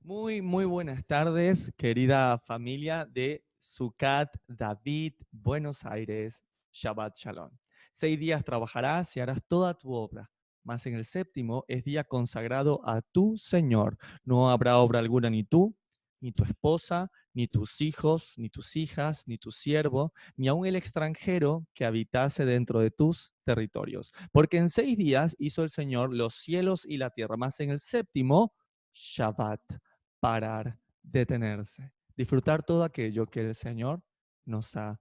Muy buenas tardes, querida familia de Sucat David, Buenos Aires, Shabbat Shalom. 6 días trabajarás y harás toda tu obra, mas en el séptimo es día consagrado a tu Señor. No habrá obra alguna ni tú, ni tu esposa, ni tus hijos, ni tus hijas, ni tu siervo, ni aun el extranjero que habitase dentro de tus territorios. Porque en 6 días hizo el Señor los cielos y la tierra, mas en el séptimo, Shabbat, parar, detenerse, disfrutar todo aquello que el Señor nos ha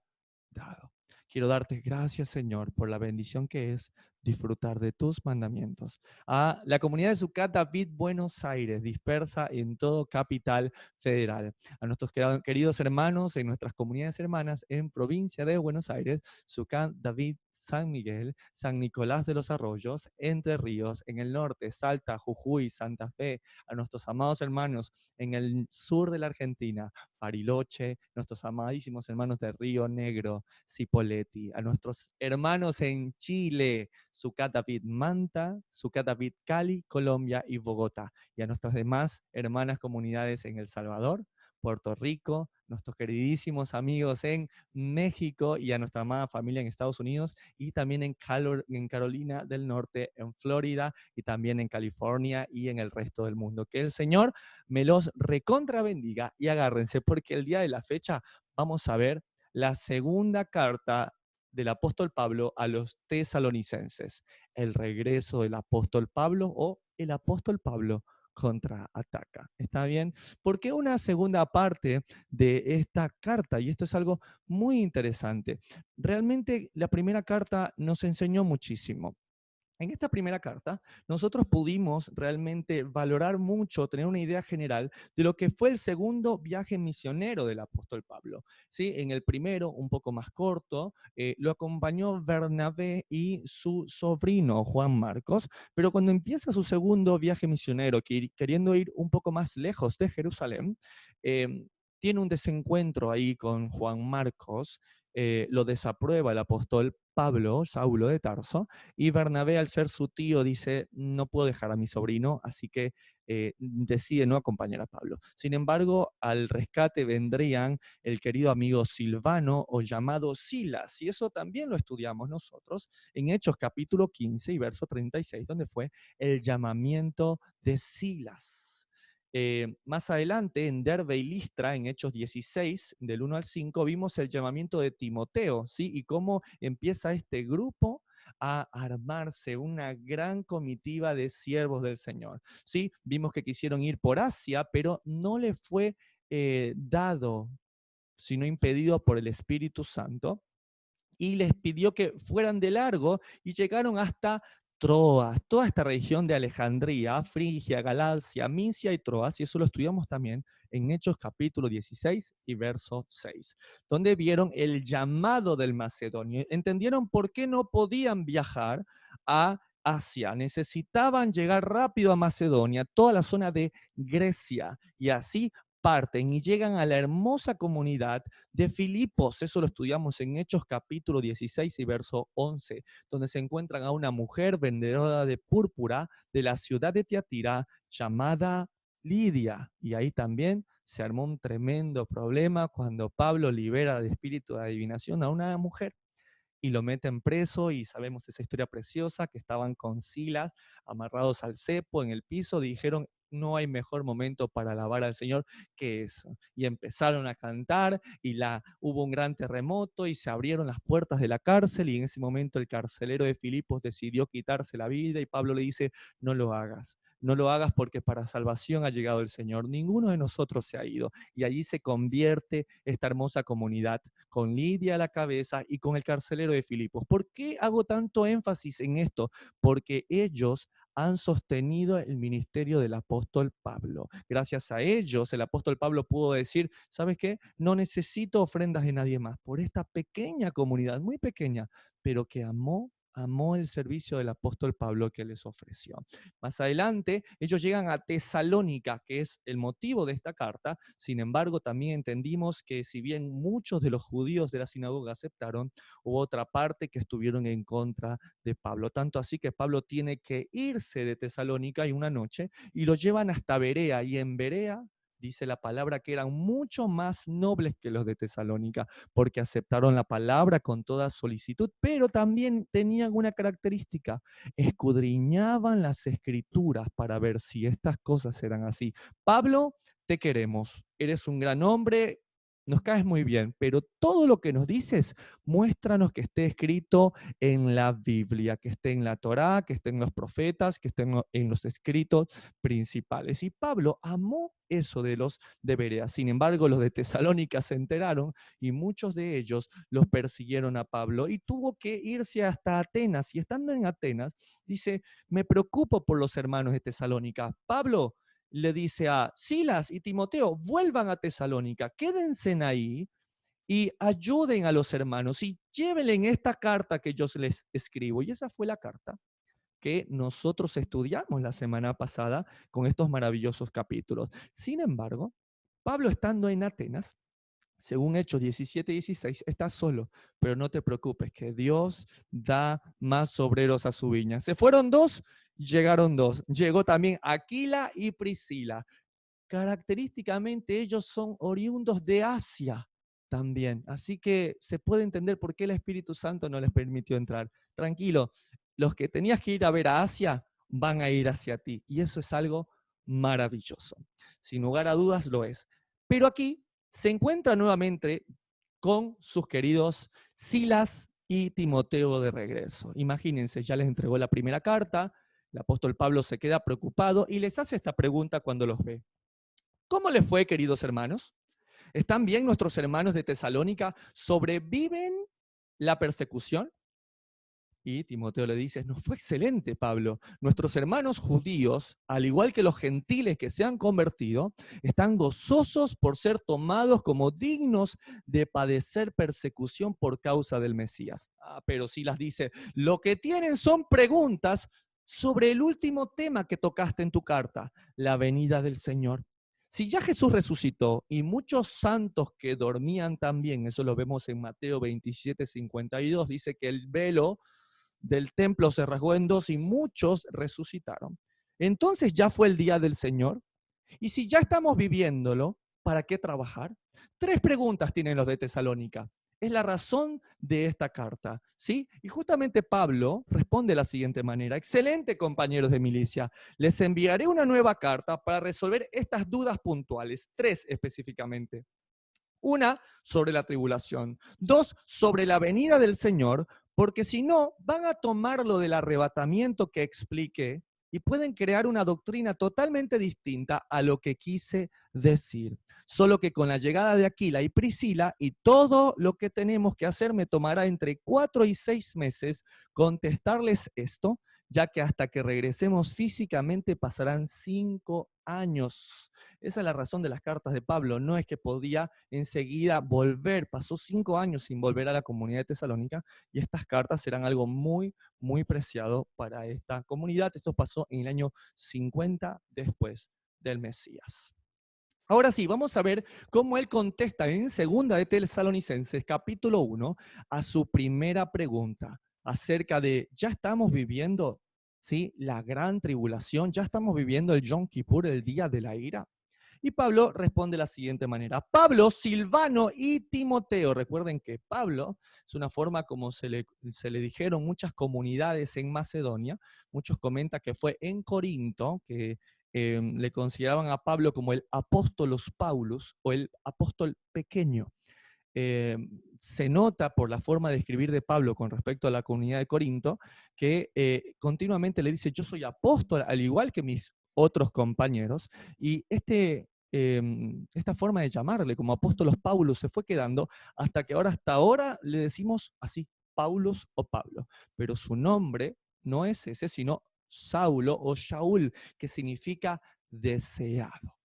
dado. Quiero darte gracias, Señor, por la bendición que es disfrutar de tus mandamientos. A la comunidad de Sucat David Buenos Aires, dispersa en todo Capital Federal. A nuestros queridos hermanos en nuestras comunidades hermanas en provincia de Buenos Aires, Sucat David San Miguel, San Nicolás de los Arroyos, Entre Ríos, en el norte, Salta, Jujuy, Santa Fe, a nuestros amados hermanos en el sur de la Argentina, Bariloche, nuestros amadísimos hermanos de Río Negro, Cipolletti, a nuestros hermanos en Chile, Sucatapit Manta, Sucatapit Cali, Colombia y Bogotá, y a nuestras demás hermanas comunidades en El Salvador, Puerto Rico, nuestros queridísimos amigos en México y a nuestra amada familia en Estados Unidos y también en Carolina del Norte, en Florida y también en California y en el resto del mundo. Que el Señor me los recontra bendiga y agárrense porque el día de la fecha vamos a ver la segunda carta del apóstol Pablo a los tesalonicenses, el regreso del apóstol Pablo o el apóstol Pablo contraataca. ¿Está bien? ¿Por qué una segunda parte de esta carta? Y esto es algo muy interesante. Realmente la primera carta nos enseñó muchísimo. En esta primera carta, nosotros pudimos realmente valorar mucho, tener una idea general de lo que fue el segundo viaje misionero del apóstol Pablo. ¿Sí? En el primero, un poco más corto, lo acompañó Bernabé y su sobrino Juan Marcos, pero cuando empieza su segundo viaje misionero, queriendo ir un poco más lejos de Jerusalén, tiene un desencuentro ahí con Juan Marcos, lo desaprueba el apóstol Pablo, Saulo de Tarso, y Bernabé, al ser su tío, dice, no puedo dejar a mi sobrino, así que decide no acompañar a Pablo. Sin embargo, al rescate vendrían el querido amigo Silvano o llamado Silas, y eso también lo estudiamos nosotros en Hechos capítulo 15 y verso 36, donde fue el llamamiento de Silas. Más adelante, en Derbe y Listra, en Hechos 16, del 1 al 5, vimos el llamamiento de Timoteo, ¿sí? Y cómo empieza este grupo a armarse una gran comitiva de siervos del Señor. ¿Sí? Vimos que quisieron ir por Asia, pero no le fue dado, sino impedido por el Espíritu Santo, y les pidió que fueran de largo y llegaron hasta Troas, toda esta región de Alejandría, Frigia, Galacia, Misia y Troas, y eso lo estudiamos también en Hechos capítulo 16 y verso 6, donde vieron el llamado del macedonio, entendieron por qué no podían viajar a Asia, necesitaban llegar rápido a Macedonia, toda la zona de Grecia, y así parten y llegan a la hermosa comunidad de Filipos. Eso lo estudiamos en Hechos capítulo 16 y verso 11, donde se encuentran a una mujer vendedora de púrpura de la ciudad de Tiatira llamada Lidia. Y ahí también se armó un tremendo problema cuando Pablo libera de espíritu de adivinación a una mujer y lo meten preso, y sabemos esa historia preciosa, que estaban con Silas amarrados al cepo en el piso, dijeron, no hay mejor momento para alabar al Señor que eso. Y empezaron a cantar y hubo un gran terremoto y se abrieron las puertas de la cárcel, y en ese momento el carcelero de Filipos decidió quitarse la vida y Pablo le dice, no lo hagas. No lo hagas porque para salvación ha llegado el Señor. Ninguno de nosotros se ha ido. Y allí se convierte esta hermosa comunidad con Lidia a la cabeza y con el carcelero de Filipos. ¿Por qué hago tanto énfasis en esto? Porque ellos han sostenido el ministerio del apóstol Pablo. Gracias a ellos, el apóstol Pablo pudo decir, ¿sabes qué? No necesito ofrendas de nadie más. Por esta pequeña comunidad, muy pequeña, pero que amó amó el servicio del apóstol Pablo que les ofreció. Más adelante, ellos llegan a Tesalónica, que es el motivo de esta carta. Sin embargo, también entendimos que si bien muchos de los judíos de la sinagoga aceptaron, hubo otra parte que estuvieron en contra de Pablo. Tanto así que Pablo tiene que irse de Tesalónica y una noche y lo llevan hasta Berea, y en Berea dice la palabra que eran mucho más nobles que los de Tesalónica, porque aceptaron la palabra con toda solicitud, pero también tenían una característica: escudriñaban las escrituras para ver si estas cosas eran así. Pablo, te queremos, eres un gran hombre, nos caes muy bien, pero todo lo que nos dices, muéstranos que esté escrito en la Biblia, que esté en la Torá, que esté en los profetas, que esté en los escritos principales. Y Pablo amó eso de los de Berea. Sin embargo, los de Tesalónica se enteraron y muchos de ellos los persiguieron a Pablo y tuvo que irse hasta Atenas. Y estando en Atenas, dice, me preocupo por los hermanos de Tesalónica. Pablo le dice a Silas y Timoteo, vuelvan a Tesalónica, quédense ahí y ayuden a los hermanos y llévenle esta carta que yo les escribo. Y esa fue la carta que nosotros estudiamos la semana pasada con estos maravillosos capítulos. Sin embargo, Pablo, estando en Atenas, según Hechos 17:16, está solo, pero no te preocupes, que Dios da más obreros a su viña. Se fueron dos, llegaron dos. Llegó también Aquila y Priscila. Característicamente ellos son oriundos de Asia también, así que se puede entender por qué el Espíritu Santo no les permitió entrar. Tranquilo, los que tenías que ir a ver a Asia van a ir hacia ti, y eso es algo maravilloso. Sin lugar a dudas lo es. Pero aquí se encuentra nuevamente con sus queridos Silas y Timoteo de regreso. Imagínense, ya les entregó la primera carta, el apóstol Pablo se queda preocupado y les hace esta pregunta cuando los ve. ¿Cómo les fue, queridos hermanos? ¿Están bien nuestros hermanos de Tesalónica? ¿Sobreviven la persecución? Y Timoteo le dice, nos fue excelente, Pablo. Nuestros hermanos judíos, al igual que los gentiles que se han convertido, están gozosos por ser tomados como dignos de padecer persecución por causa del Mesías. Pero Silas dice, lo que tienen son preguntas sobre el último tema que tocaste en tu carta, la venida del Señor. Si ya Jesús resucitó y muchos santos que dormían también, eso lo vemos en Mateo 27:52, dice que el velo del templo se rasgó en dos y muchos resucitaron. Entonces ya fue el día del Señor. Y si ya estamos viviéndolo, ¿para qué trabajar? Tres preguntas tienen los de Tesalónica. Es la razón de esta carta, ¿sí? Y justamente Pablo responde de la siguiente manera: excelente, compañeros de milicia, les enviaré una nueva carta para resolver estas dudas puntuales, tres específicamente. Una, sobre la tribulación. Dos, sobre la venida del Señor, porque si no, van a tomar lo del arrebatamiento que expliqué y pueden crear una doctrina totalmente distinta a lo que quise decir. Solo que con la llegada de Aquila y Priscila y todo lo que tenemos que hacer, me tomará entre 4 y 6 meses contestarles esto, ya que hasta que regresemos físicamente pasarán 5 años. Esa es la razón de las cartas de Pablo. No es que podía enseguida volver. Pasó 5 años sin volver a la comunidad de Tesalónica y estas cartas serán algo muy, muy preciado para esta comunidad. Esto pasó en el año 50 después del Mesías. Ahora sí, vamos a ver cómo él contesta en segunda de Tesalonicenses, capítulo 1, a su primera pregunta acerca de, ¿ya estamos viviendo, ¿sí?, la gran tribulación? ¿Ya estamos viviendo el Yom Kippur, el día de la ira? Y Pablo responde de la siguiente manera: Pablo, Silvano y Timoteo. Recuerden que Pablo es una forma como se le dijeron muchas comunidades en Macedonia. Muchos comentan que fue en Corinto que le consideraban a Pablo como el apóstolos Paulus o el apóstol pequeño. Se nota por la forma de escribir de Pablo con respecto a la comunidad de Corinto que continuamente le dice, yo soy apóstol al igual que mis otros compañeros, y esta forma de llamarle como apóstolos Paulus se fue quedando hasta ahora le decimos así, Paulus o Pablo, pero su nombre no es ese, sino Saulo o Shaul, que significa deseado,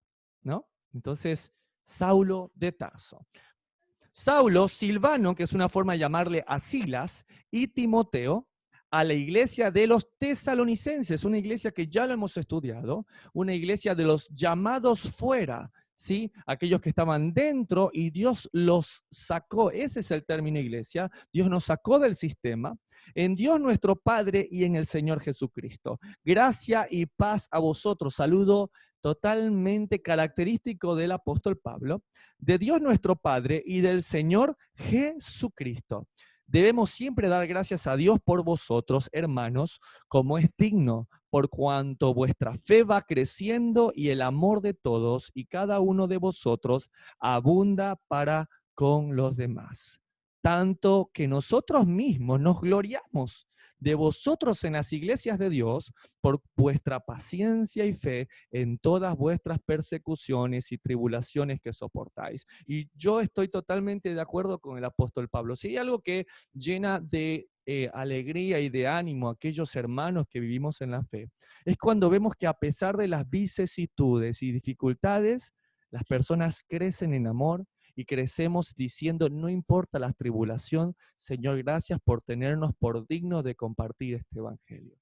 ¿no? Entonces, Saulo de Tarso. Saulo, Silvano, que es una forma de llamarle a Silas, y Timoteo, a la iglesia de los tesalonicenses, una iglesia que ya lo hemos estudiado, una iglesia de los llamados fuera, ¿sí? Aquellos que estaban dentro y Dios los sacó. Ese es el término iglesia. Dios nos sacó del sistema, en Dios nuestro Padre y en el Señor Jesucristo. Gracia y paz a vosotros. Saludo totalmente característico del apóstol Pablo, de Dios nuestro Padre y del Señor Jesucristo. Debemos siempre dar gracias a Dios por vosotros, hermanos, como es digno, por cuanto vuestra fe va creciendo y el amor de todos y cada uno de vosotros abunda para con los demás. Tanto que nosotros mismos nos gloriamos de vosotros en las iglesias de Dios por vuestra paciencia y fe en todas vuestras persecuciones y tribulaciones que soportáis. Y yo estoy totalmente de acuerdo con el apóstol Pablo. Si hay algo que llena de alegría y de ánimo a aquellos hermanos que vivimos en la fe, es cuando vemos que a pesar de las vicisitudes y dificultades, las personas crecen en amor y crecemos diciendo, no importa la tribulación, Señor, gracias por tenernos por dignos de compartir este evangelio.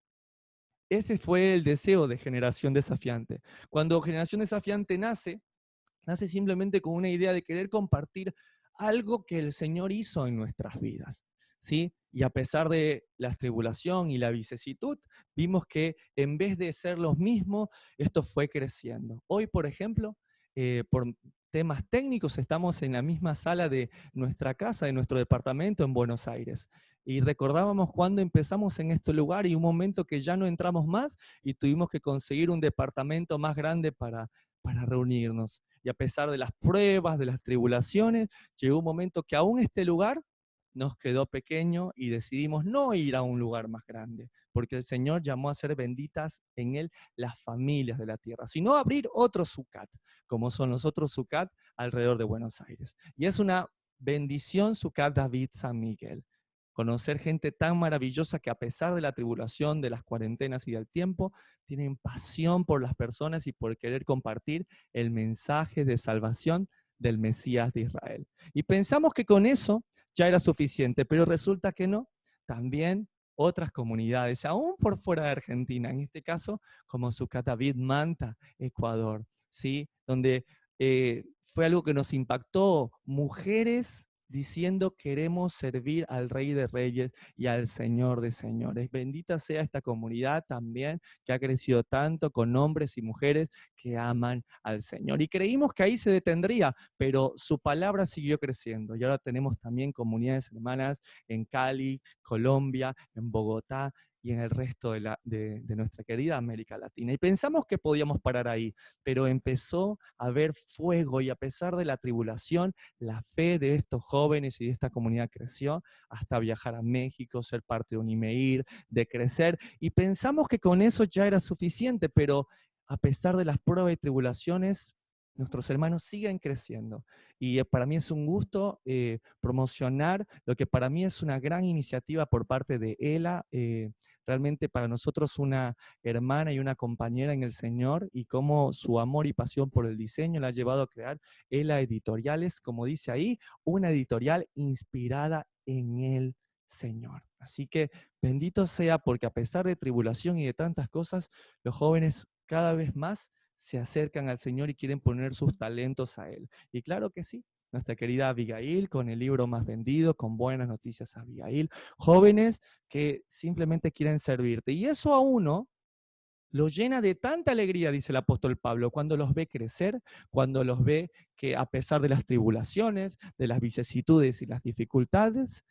Ese fue el deseo de Generación Desafiante. Cuando Generación Desafiante nace simplemente con una idea de querer compartir algo que el Señor hizo en nuestras vidas, ¿sí? Y a pesar de la tribulación y la vicisitud, vimos que en vez de ser los mismos, esto fue creciendo. Hoy, por ejemplo, por temas técnicos, estamos en la misma sala de nuestra casa, de nuestro departamento en Buenos Aires. Y recordábamos cuando empezamos en este lugar y un momento que ya no entramos más y tuvimos que conseguir un departamento más grande para reunirnos. Y a pesar de las pruebas, de las tribulaciones, llegó un momento que aún este lugar nos quedó pequeño y decidimos no ir a un lugar más grande, porque el Señor llamó a ser benditas en él las familias de la tierra, sino abrir otro Sucat, como son los otros Sucat alrededor de Buenos Aires. Y es una bendición Sucat David San Miguel. Conocer gente tan maravillosa que a pesar de la tribulación, de las cuarentenas y del tiempo, tienen pasión por las personas y por querer compartir el mensaje de salvación del Mesías de Israel. Y pensamos que con eso ya era suficiente, pero resulta que no. También otras comunidades, aún por fuera de Argentina, en este caso, como Sucatavid Manta, Ecuador, ¿sí? Donde fue algo que nos impactó, mujeres diciendo queremos servir al Rey de Reyes y al Señor de Señores. Bendita sea esta comunidad también que ha crecido tanto con hombres y mujeres que aman al Señor. Y creímos que ahí se detendría, pero su palabra siguió creciendo. Y ahora tenemos también comunidades hermanas en Cali, Colombia, en Bogotá y en el resto de nuestra querida América Latina. Y pensamos que podíamos parar ahí, pero empezó a haber fuego y a pesar de la tribulación, la fe de estos jóvenes y de esta comunidad creció hasta viajar a México, ser parte de un IMEIR, de crecer. Y pensamos que con eso ya era suficiente, pero a pesar de las pruebas y tribulaciones, nuestros hermanos siguen creciendo. Y para mí es un gusto promocionar lo que para mí es una gran iniciativa por parte de ELA, realmente para nosotros una hermana y una compañera en el Señor, y cómo su amor y pasión por el diseño la ha llevado a crear ELA Editoriales, como dice ahí, una editorial inspirada en el Señor. Así que bendito sea porque a pesar de tribulación y de tantas cosas, los jóvenes cada vez más se acercan al Señor y quieren poner sus talentos a Él. Y claro que sí, nuestra querida Abigail, con el libro más vendido, con buenas noticias Abigail, jóvenes que simplemente quieren servirte. Y eso a uno lo llena de tanta alegría, dice el apóstol Pablo, cuando los ve crecer, cuando los ve que a pesar de las tribulaciones, de las vicisitudes y las dificultades,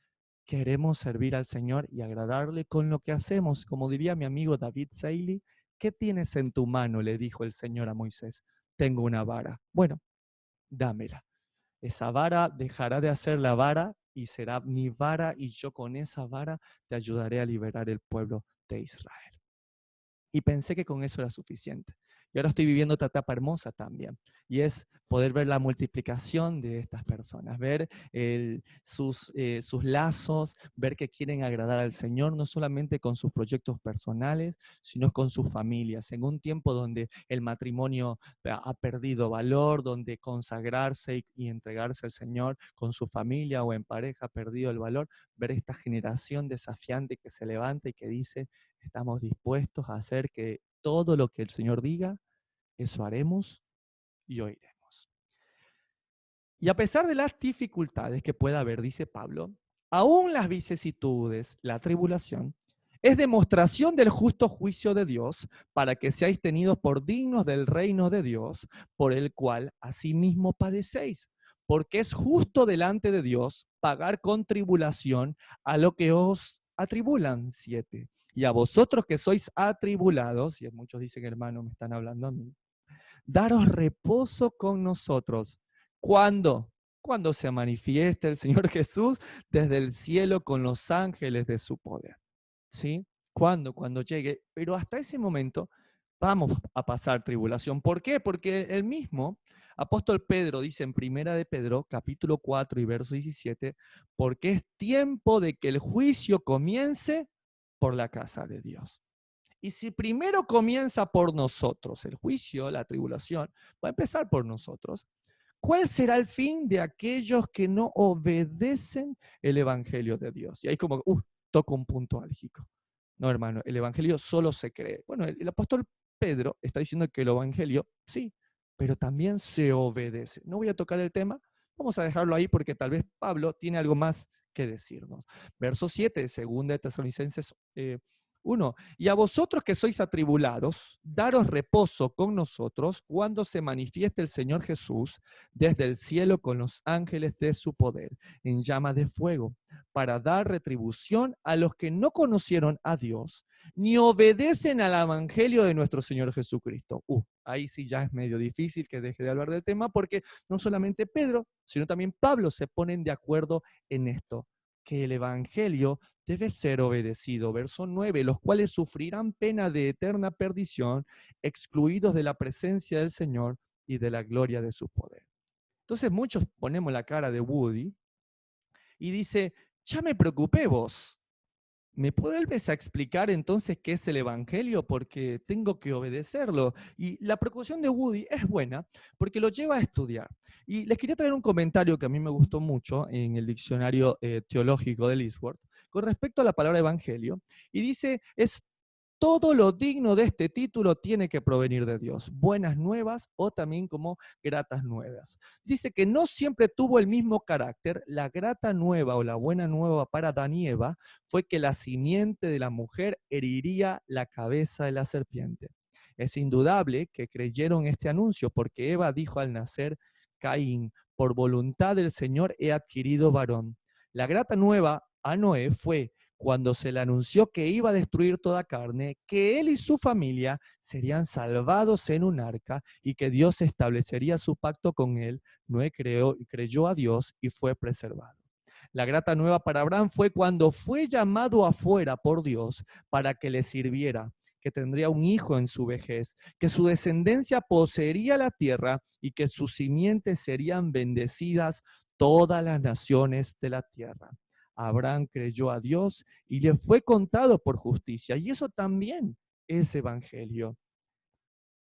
queremos servir al Señor y agradarle con lo que hacemos. Como diría mi amigo David Seiley, ¿qué tienes en tu mano?, le dijo el Señor a Moisés. Tengo una vara. Bueno, dámela. Esa vara dejará de ser la vara y será mi vara, y yo con esa vara te ayudaré a liberar el pueblo de Israel. Y pensé que con eso era suficiente. Y ahora estoy viviendo otra etapa hermosa también. Y es poder ver la multiplicación de estas personas, ver sus lazos, ver que quieren agradar al Señor, no solamente con sus proyectos personales, sino con sus familias. En un tiempo donde el matrimonio ha perdido valor, donde consagrarse y entregarse al Señor con su familia o en pareja ha perdido el valor, ver esta generación desafiante que se levanta y que dice, estamos dispuestos a hacer que todo lo que el Señor diga, eso haremos y oiremos. Y a pesar de las dificultades que pueda haber, dice Pablo, aún las vicisitudes, la tribulación, es demostración del justo juicio de Dios para que seáis tenidos por dignos del reino de Dios, por el cual asimismo padecéis. Porque es justo delante de Dios pagar con tribulación a lo que os atribulan. 7. Y a vosotros que sois atribulados, y muchos dicen, hermano, me están hablando a mí, daros reposo con nosotros. ¿Cuándo? Cuando se manifieste el Señor Jesús desde el cielo con los ángeles de su poder. ¿Sí? ¿Cuándo? Cuando llegue. Pero hasta ese momento vamos a pasar tribulación. ¿Por qué? Porque el mismo apóstol Pedro dice en Primera de Pedro, capítulo 4 y verso 17, porque es tiempo de que el juicio comience por la casa de Dios. Y si primero comienza por nosotros, el juicio, la tribulación, va a empezar por nosotros, ¿cuál será el fin de aquellos que no obedecen el Evangelio de Dios? Y ahí como, toco un punto álgico. No, hermano, el Evangelio solo se cree. Bueno, el apóstol Pedro está diciendo que el Evangelio, sí, pero también se obedece. No voy a tocar el tema, vamos a dejarlo ahí porque tal vez Pablo tiene algo más que decirnos. Verso 7, 2 de Tesalonicenses 1. Y a vosotros que sois atribulados, daros reposo con nosotros cuando se manifieste el Señor Jesús desde el cielo con los ángeles de su poder, en llama de fuego, para dar retribución a los que no conocieron a Dios, ni obedecen al evangelio de nuestro Señor Jesucristo. Ahí sí ya es medio difícil que deje de hablar del tema, porque no solamente Pedro, sino también Pablo se ponen de acuerdo en esto, que el evangelio debe ser obedecido. Verso 9, los cuales sufrirán pena de eterna perdición, excluidos de la presencia del Señor y de la gloria de su poder. Entonces muchos ponemos la cara de Woody y dice, ya me preocupé vos. ¿Me vuelves a explicar entonces qué es el Evangelio? Porque tengo que obedecerlo. Y la preocupación de Woody es buena porque lo lleva a estudiar. Y les quería traer un comentario que a mí me gustó mucho en el diccionario teológico de Lisworth con respecto a la palabra Evangelio. Y dice, es todo lo digno de este título tiene que provenir de Dios. Buenas nuevas o también como gratas nuevas. Dice que no siempre tuvo el mismo carácter. La grata nueva o la buena nueva para Adán y Eva fue que la simiente de la mujer heriría la cabeza de la serpiente. Es indudable que creyeron este anuncio porque Eva dijo al nacer, Caín, por voluntad del Señor he adquirido varón. La grata nueva a Noé fue cuando se le anunció que iba a destruir toda carne, que él y su familia serían salvados en un arca y que Dios establecería su pacto con él, Noé creyó a Dios y fue preservado. La grata nueva para Abraham fue cuando fue llamado afuera por Dios para que le sirviera, que tendría un hijo en su vejez, que su descendencia poseería la tierra y que sus simientes serían bendecidas todas las naciones de la tierra. Abraham creyó a Dios y le fue contado por justicia. Y eso también es evangelio.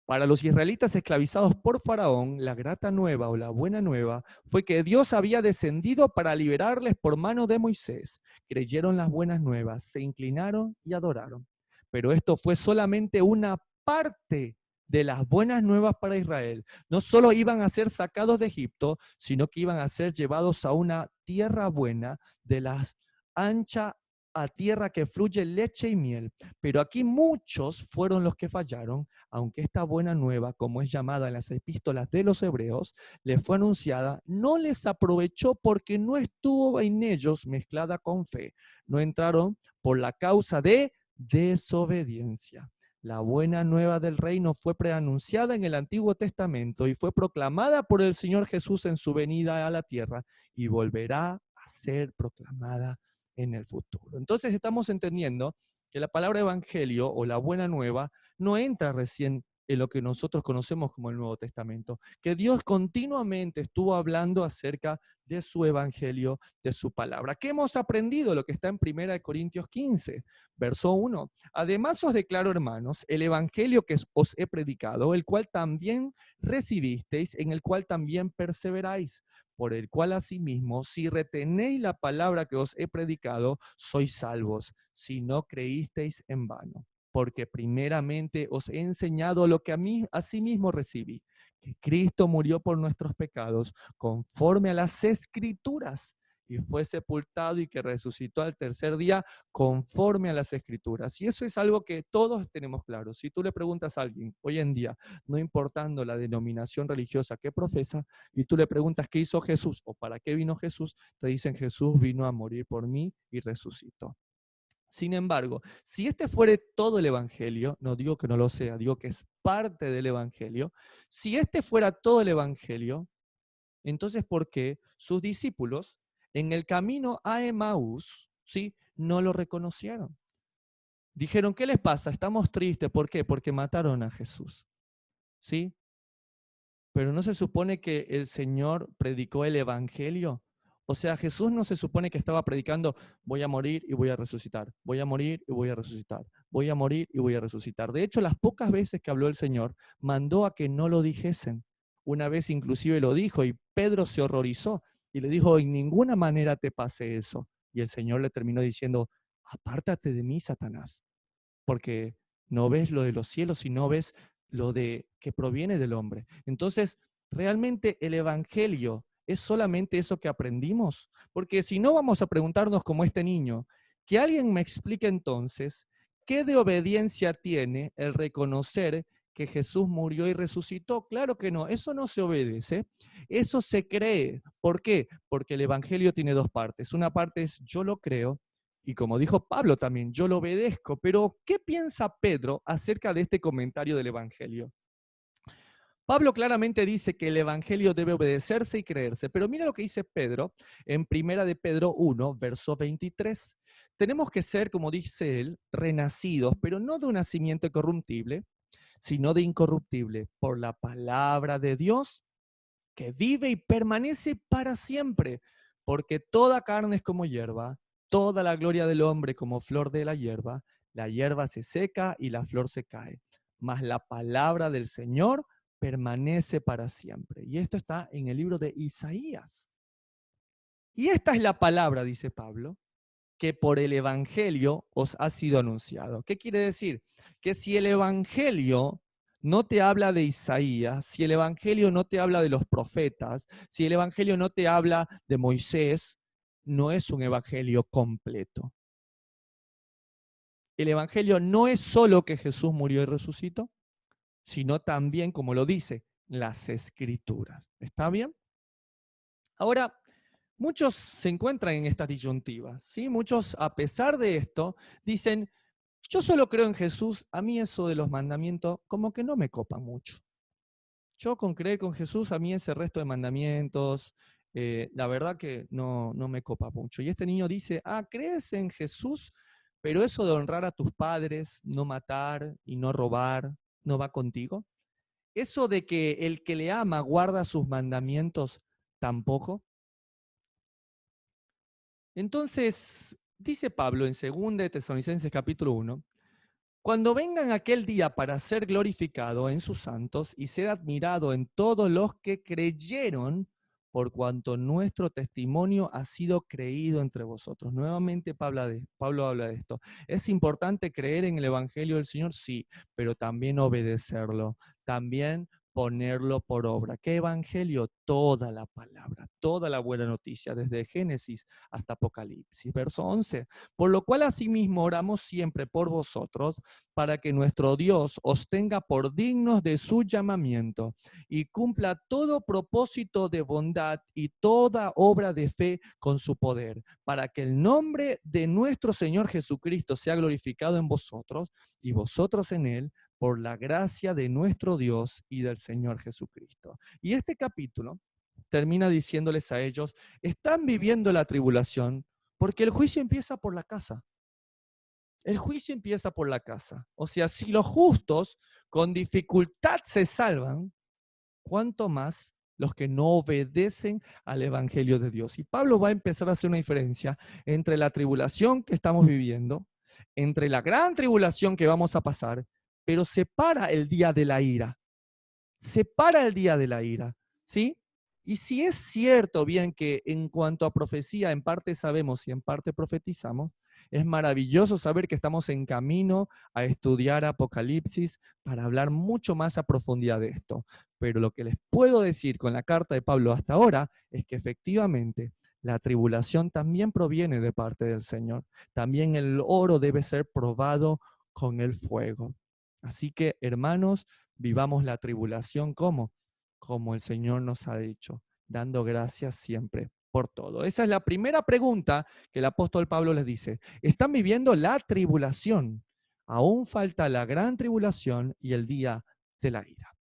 Para los israelitas esclavizados por Faraón, la grata nueva o la buena nueva fue que Dios había descendido para liberarles por mano de Moisés. Creyeron las buenas nuevas, se inclinaron y adoraron. Pero esto fue solamente una parte de las buenas nuevas para Israel. No solo iban a ser sacados de Egipto, sino que iban a ser llevados a una tierra buena, de las ancha a tierra que fluye leche y miel. Pero aquí muchos fueron los que fallaron, aunque esta buena nueva, como es llamada en las epístolas de los hebreos, les fue anunciada, no les aprovechó porque no estuvo en ellos mezclada con fe. No entraron por la causa de desobediencia. La buena nueva del reino fue preanunciada en el Antiguo Testamento y fue proclamada por el Señor Jesús en su venida a la tierra y volverá a ser proclamada en el futuro. Entonces estamos entendiendo que la palabra evangelio o la buena nueva no entra recién en lo que nosotros conocemos como el Nuevo Testamento, que Dios continuamente estuvo hablando acerca de su evangelio, de su palabra. ¿Qué hemos aprendido? Lo que está en 1 Corintios 15, verso 1. Además os declaro, hermanos, el evangelio que os he predicado, el cual también recibisteis, en el cual también perseveráis, por el cual asimismo, si retenéis la palabra que os he predicado, sois salvos, si no creísteis en vano. Porque primeramente os he enseñado lo que a mí asimismo recibí, que Cristo murió por nuestros pecados, conforme a las Escrituras, y fue sepultado y que resucitó al tercer día, conforme a las Escrituras. Y eso es algo que todos tenemos claro. Si tú le preguntas a alguien hoy en día, no importando la denominación religiosa que profesa, y tú le preguntas qué hizo Jesús o para qué vino Jesús, te dicen Jesús vino a morir por mí y resucitó. Sin embargo, si este fuere todo el Evangelio, no digo que no lo sea, digo que es parte del Evangelio, si este fuera todo el Evangelio, entonces ¿por qué sus discípulos en el camino a Emaús, ¿sí?, no lo reconocieron? Dijeron, ¿qué les pasa? Estamos tristes. ¿Por qué? Porque mataron a Jesús, ¿sí? Pero ¿no se supone que el Señor predicó el Evangelio? O sea, Jesús no se supone que estaba predicando, voy a morir y voy a resucitar, voy a morir y voy a resucitar, voy a morir y voy a resucitar. De hecho, las pocas veces que habló el Señor, mandó a que no lo dijesen. Una vez inclusive lo dijo y Pedro se horrorizó y le dijo, en ninguna manera te pase eso. Y el Señor le terminó diciendo, apártate de mí, Satanás, porque no ves lo de los cielos y no ves lo de que proviene del hombre. Entonces, realmente el Evangelio es solamente eso que aprendimos, porque si no vamos a preguntarnos como este niño, que alguien me explique entonces qué de obediencia tiene el reconocer que Jesús murió y resucitó. Claro que no, eso no se obedece, eso se cree. ¿Por qué? Porque el Evangelio tiene dos partes. Una parte es yo lo creo y como dijo Pablo también, yo lo obedezco. Pero, ¿qué piensa Pedro acerca de este comentario del Evangelio? Pablo claramente dice que el Evangelio debe obedecerse y creerse, pero mira lo que dice Pedro en 1 Pedro 1, verso 23. Tenemos que ser, como dice él, renacidos, pero no de un nacimiento corruptible, sino de incorruptible, por la palabra de Dios que vive y permanece para siempre, porque toda carne es como hierba, toda la gloria del hombre como flor de la hierba se seca y la flor se cae, mas la palabra del Señor permanece para siempre. Y esto está en el libro de Isaías. Y esta es la palabra, dice Pablo, que por el Evangelio os ha sido anunciado. ¿Qué quiere decir? Que si el Evangelio no te habla de Isaías, si el Evangelio no te habla de los profetas, si el Evangelio no te habla de Moisés, no es un Evangelio completo. El Evangelio no es solo que Jesús murió y resucitó, sino también, como lo dice, las Escrituras. ¿Está bien? Ahora, muchos se encuentran en esta disyuntiva, ¿sí? Muchos, a pesar de esto, dicen, yo solo creo en Jesús, a mí eso de los mandamientos como que no me copa mucho. Yo con creer con Jesús, a mí ese resto de mandamientos, la verdad que no me copa mucho. Y este niño dice, crees en Jesús, pero eso de honrar a tus padres, no matar y no robar, ¿no va contigo? Eso de que el que le ama guarda sus mandamientos, tampoco. Entonces, dice Pablo en 2 capítulo 1, cuando vengan aquel día para ser glorificado en sus santos y ser admirado en todos los que creyeron, por cuanto nuestro testimonio ha sido creído entre vosotros. Nuevamente Pablo habla de esto. ¿Es importante creer en el Evangelio del Señor? Sí, pero también obedecerlo, también ponerlo por obra. ¿Qué evangelio? Toda la palabra, toda la buena noticia, desde Génesis hasta Apocalipsis. Verso 11. Por lo cual asimismo oramos siempre por vosotros, para que nuestro Dios os tenga por dignos de su llamamiento y cumpla todo propósito de bondad y toda obra de fe con su poder, para que el nombre de nuestro Señor Jesucristo sea glorificado en vosotros y vosotros en él, por la gracia de nuestro Dios y del Señor Jesucristo. Y este capítulo termina diciéndoles a ellos, están viviendo la tribulación porque el juicio empieza por la casa. El juicio empieza por la casa. O sea, si los justos con dificultad se salvan, ¿cuánto más los que no obedecen al Evangelio de Dios? Y Pablo va a empezar a hacer una diferencia entre la tribulación que estamos viviendo, entre la gran tribulación que vamos a pasar, pero separa el día de la ira. Separa el día de la ira, ¿sí? Y si es cierto bien que en cuanto a profecía en parte sabemos y en parte profetizamos, es maravilloso saber que estamos en camino a estudiar Apocalipsis para hablar mucho más a profundidad de esto. Pero lo que les puedo decir con la carta de Pablo hasta ahora es que efectivamente la tribulación también proviene de parte del Señor. También el oro debe ser probado con el fuego. Así que, hermanos, vivamos la tribulación como el Señor nos ha dicho, dando gracias siempre por todo. Esa es la primera pregunta que el apóstol Pablo les dice. ¿Están viviendo la tribulación? Aún falta la gran tribulación y el día de la ira.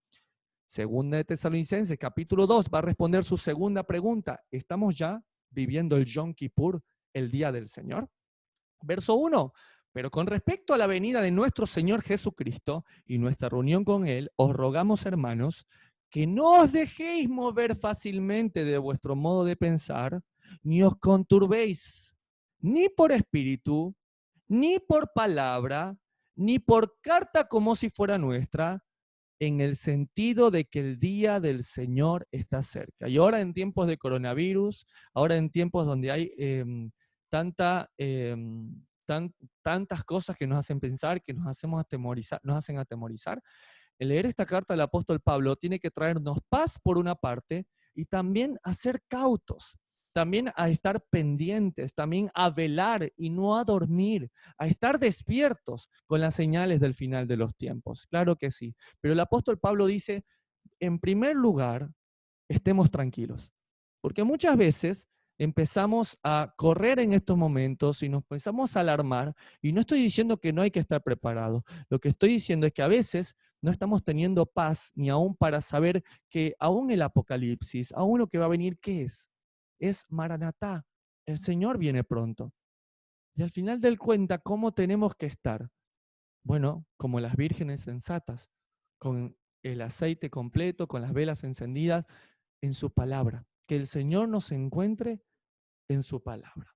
Segunda de Tesalonicenses, capítulo 2, va a responder su segunda pregunta. ¿Estamos ya viviendo el Yom Kippur, el día del Señor? Verso 1. Pero con respecto a la venida de nuestro Señor Jesucristo y nuestra reunión con Él, os rogamos, hermanos, que no os dejéis mover fácilmente de vuestro modo de pensar, ni os conturbéis, ni por espíritu, ni por palabra, ni por carta como si fuera nuestra, en el sentido de que el día del Señor está cerca. Y ahora en tiempos de coronavirus, ahora en tiempos donde hay tanta, tantas cosas que nos hacen pensar, que nos hacen atemorizar, el leer esta carta del apóstol Pablo tiene que traernos paz por una parte y también a ser cautos, también a estar pendientes, también a velar y no a dormir, a estar despiertos con las señales del final de los tiempos. Claro que sí. Pero el apóstol Pablo dice, en primer lugar, estemos tranquilos. Porque muchas veces empezamos a correr en estos momentos y nos empezamos a alarmar, y no estoy diciendo que no hay que estar preparado. Lo que estoy diciendo es que a veces no estamos teniendo paz ni aún para saber que aún el Apocalipsis, aún lo que va a venir, ¿qué es? Es Maranatá. El Señor viene pronto. Y al final del cuenta, ¿cómo tenemos que estar? Bueno, como las vírgenes sensatas, con el aceite completo, con las velas encendidas, en su palabra. Que el Señor nos encuentre en su palabra.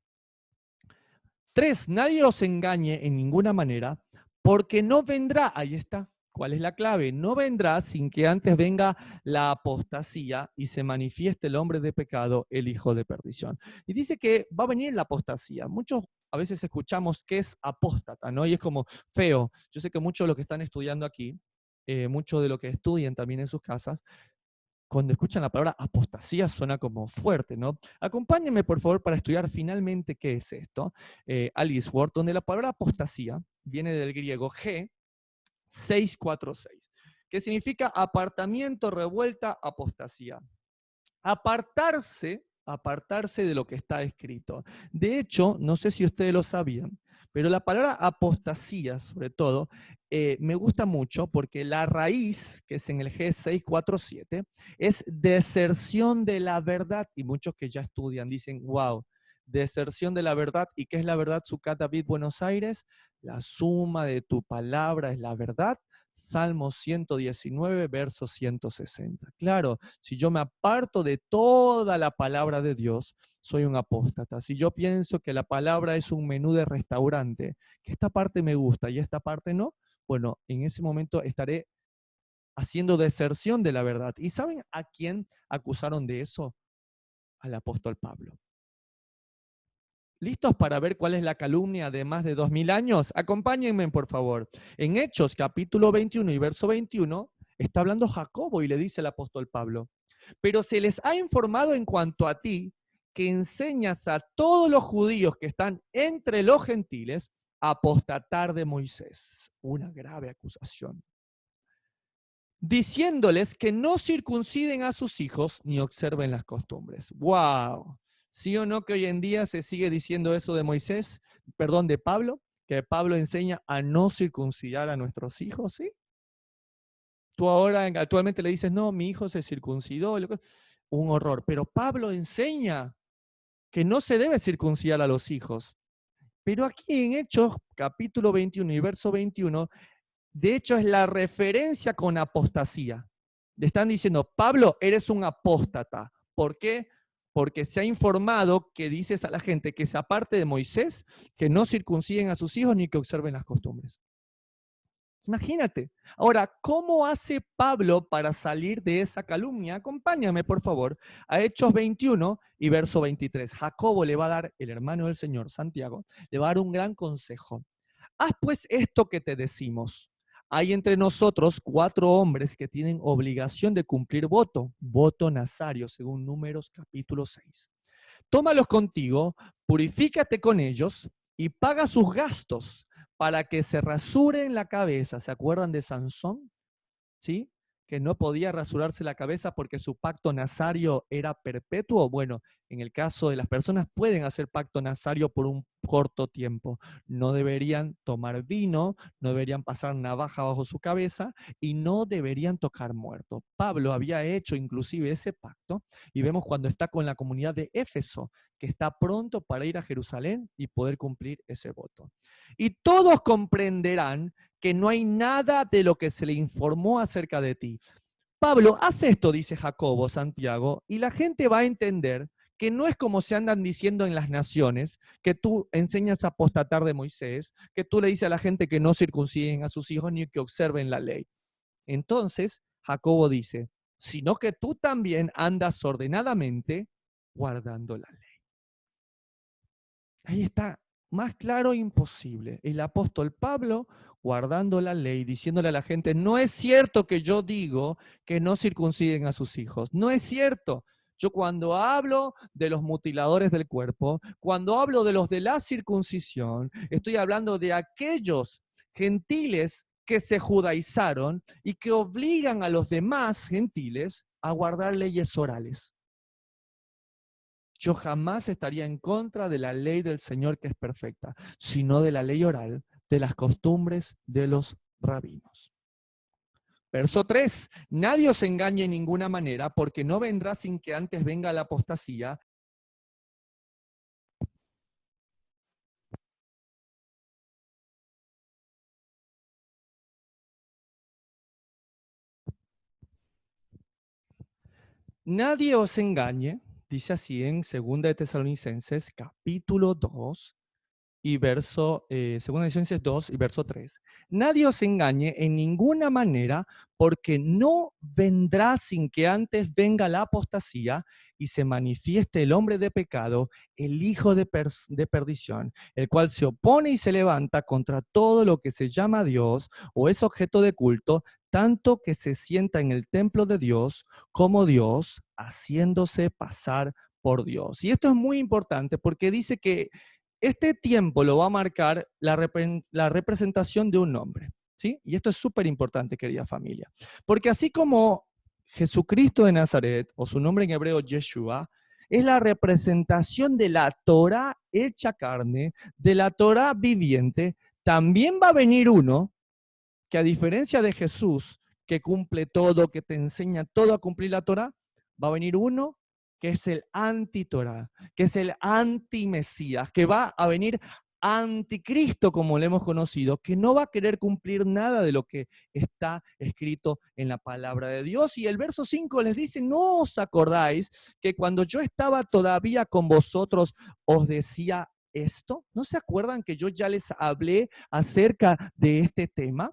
3, nadie os engañe en ninguna manera, porque no vendrá, ahí está, ¿cuál es la clave? No vendrá sin que antes venga la apostasía y se manifieste el hombre de pecado, el hijo de perdición. Y dice que va a venir la apostasía. Muchos a veces escuchamos que es apóstata, ¿no? Y es como feo. Yo sé que muchos de los que están estudiando aquí, muchos de los que estudian también en sus casas, cuando escuchan la palabra apostasía suena como fuerte, ¿no? Acompáñenme, por favor, para estudiar finalmente qué es esto. Alice Ward, donde la palabra apostasía viene del griego G646, que significa apartamiento, revuelta, apostasía. Apartarse de lo que está escrito. De hecho, no sé si ustedes lo sabían, pero la palabra apostasía, sobre todo, me gusta mucho porque la raíz, que es en el G647, es deserción de la verdad. Y muchos que ya estudian dicen, wow, deserción de la verdad. ¿Y qué es la verdad, Sucat David Buenos Aires? La suma de tu palabra es la verdad. Salmo 119, verso 160. Claro, si yo me aparto de toda la palabra de Dios, soy un apóstata. Si yo pienso que la palabra es un menú de restaurante, que esta parte me gusta y esta parte no, bueno, en ese momento estaré haciendo deserción de la verdad. ¿Y saben a quién acusaron de eso? Al apóstol Pablo. ¿Listos para ver cuál es la calumnia de más de 2000 años? Acompáñenme, por favor. En Hechos, capítulo 21 y verso 21, está hablando Jacobo y le dice el apóstol Pablo, pero se les ha informado en cuanto a ti que enseñas a todos los judíos que están entre los gentiles a apostatar de Moisés. Una grave acusación. Diciéndoles que no circunciden a sus hijos ni observen las costumbres. ¡Wow! ¿Sí o no que hoy en día se sigue diciendo eso de Moisés, perdón, de Pablo? Que Pablo enseña a no circuncidar a nuestros hijos, ¿sí? Tú ahora actualmente le dices, no, mi hijo se circuncidó. Un horror. Pero Pablo enseña que no se debe circuncidar a los hijos. Pero aquí en Hechos, capítulo 21 y verso 21, de hecho es la referencia con apostasía. Le están diciendo, Pablo, eres un apóstata. ¿Por qué? Porque se ha informado que dices a la gente que se aparte de Moisés, que no circunciden a sus hijos ni que observen las costumbres. Imagínate. Ahora, ¿cómo hace Pablo para salir de esa calumnia? Acompáñame, por favor, a Hechos 21 y verso 23. Jacobo le va a dar, el hermano del Señor, Santiago, le va a dar un gran consejo. Haz pues esto que te decimos. Hay entre nosotros 4 hombres que tienen obligación de cumplir voto nazario, según Números capítulo 6. Tómalos contigo, purifícate con ellos y paga sus gastos para que se rasuren la cabeza. ¿Se acuerdan de Sansón? ¿Sí? Que no podía rasurarse la cabeza porque su pacto nazario era perpetuo. Bueno, en el caso de las personas pueden hacer pacto nazario por un corto tiempo. No deberían tomar vino, no deberían pasar navaja bajo su cabeza y no deberían tocar muerto. Pablo había hecho inclusive ese pacto y vemos cuando está con la comunidad de Éfeso, que está pronto para ir a Jerusalén y poder cumplir ese voto. Y todos comprenderán que no hay nada de lo que se le informó acerca de ti. Pablo, haz esto, dice Jacobo, Santiago, y la gente va a entender que no es como se andan diciendo en las naciones, que tú enseñas a apostatar de Moisés, que tú le dices a la gente que no circunciden a sus hijos ni que observen la ley. Entonces, Jacobo dice, sino que tú también andas ordenadamente guardando la ley. Ahí está, más claro imposible. El apóstol Pablo guardando la ley, diciéndole a la gente, no es cierto que yo digo que no circunciden a sus hijos. No es cierto. Yo cuando hablo de los mutiladores del cuerpo, cuando hablo de los de la circuncisión, estoy hablando de aquellos gentiles que se judaizaron y que obligan a los demás gentiles a guardar leyes orales. Yo jamás estaría en contra de la ley del Señor que es perfecta, sino de la ley oral, de las costumbres de los rabinos. Verso 3, nadie os engañe en ninguna manera, porque no vendrá sin que antes venga la apostasía. Nadie os engañe, dice así en 2 de Tesalonicenses, capítulo 2, y verso, 2 Tesalonicenses 2 y verso 3. Nadie os engañe en ninguna manera, porque no vendrá sin que antes venga la apostasía y se manifieste el hombre de pecado, el hijo de perdición, el cual se opone y se levanta contra todo lo que se llama Dios o es objeto de culto, tanto que se sienta en el templo de Dios como Dios, haciéndose pasar por Dios. Y esto es muy importante porque dice que este tiempo lo va a marcar la representación de un nombre, ¿sí? Y esto es súper importante, querida familia. Porque así como Jesucristo de Nazaret, o su nombre en hebreo Yeshua, es la representación de la Torah hecha carne, de la Torah viviente, también va a venir uno que, a diferencia de Jesús, que cumple todo, que te enseña todo a cumplir la Torah, va a venir uno que es el anti-Torah, que es el anti-Mesías, que va a venir anticristo, como le hemos conocido, que no va a querer cumplir nada de lo que está escrito en la palabra de Dios. Y el verso 5 les dice, ¿no os acordáis que cuando yo estaba todavía con vosotros os decía esto? ¿No se acuerdan que yo ya les hablé acerca de este tema?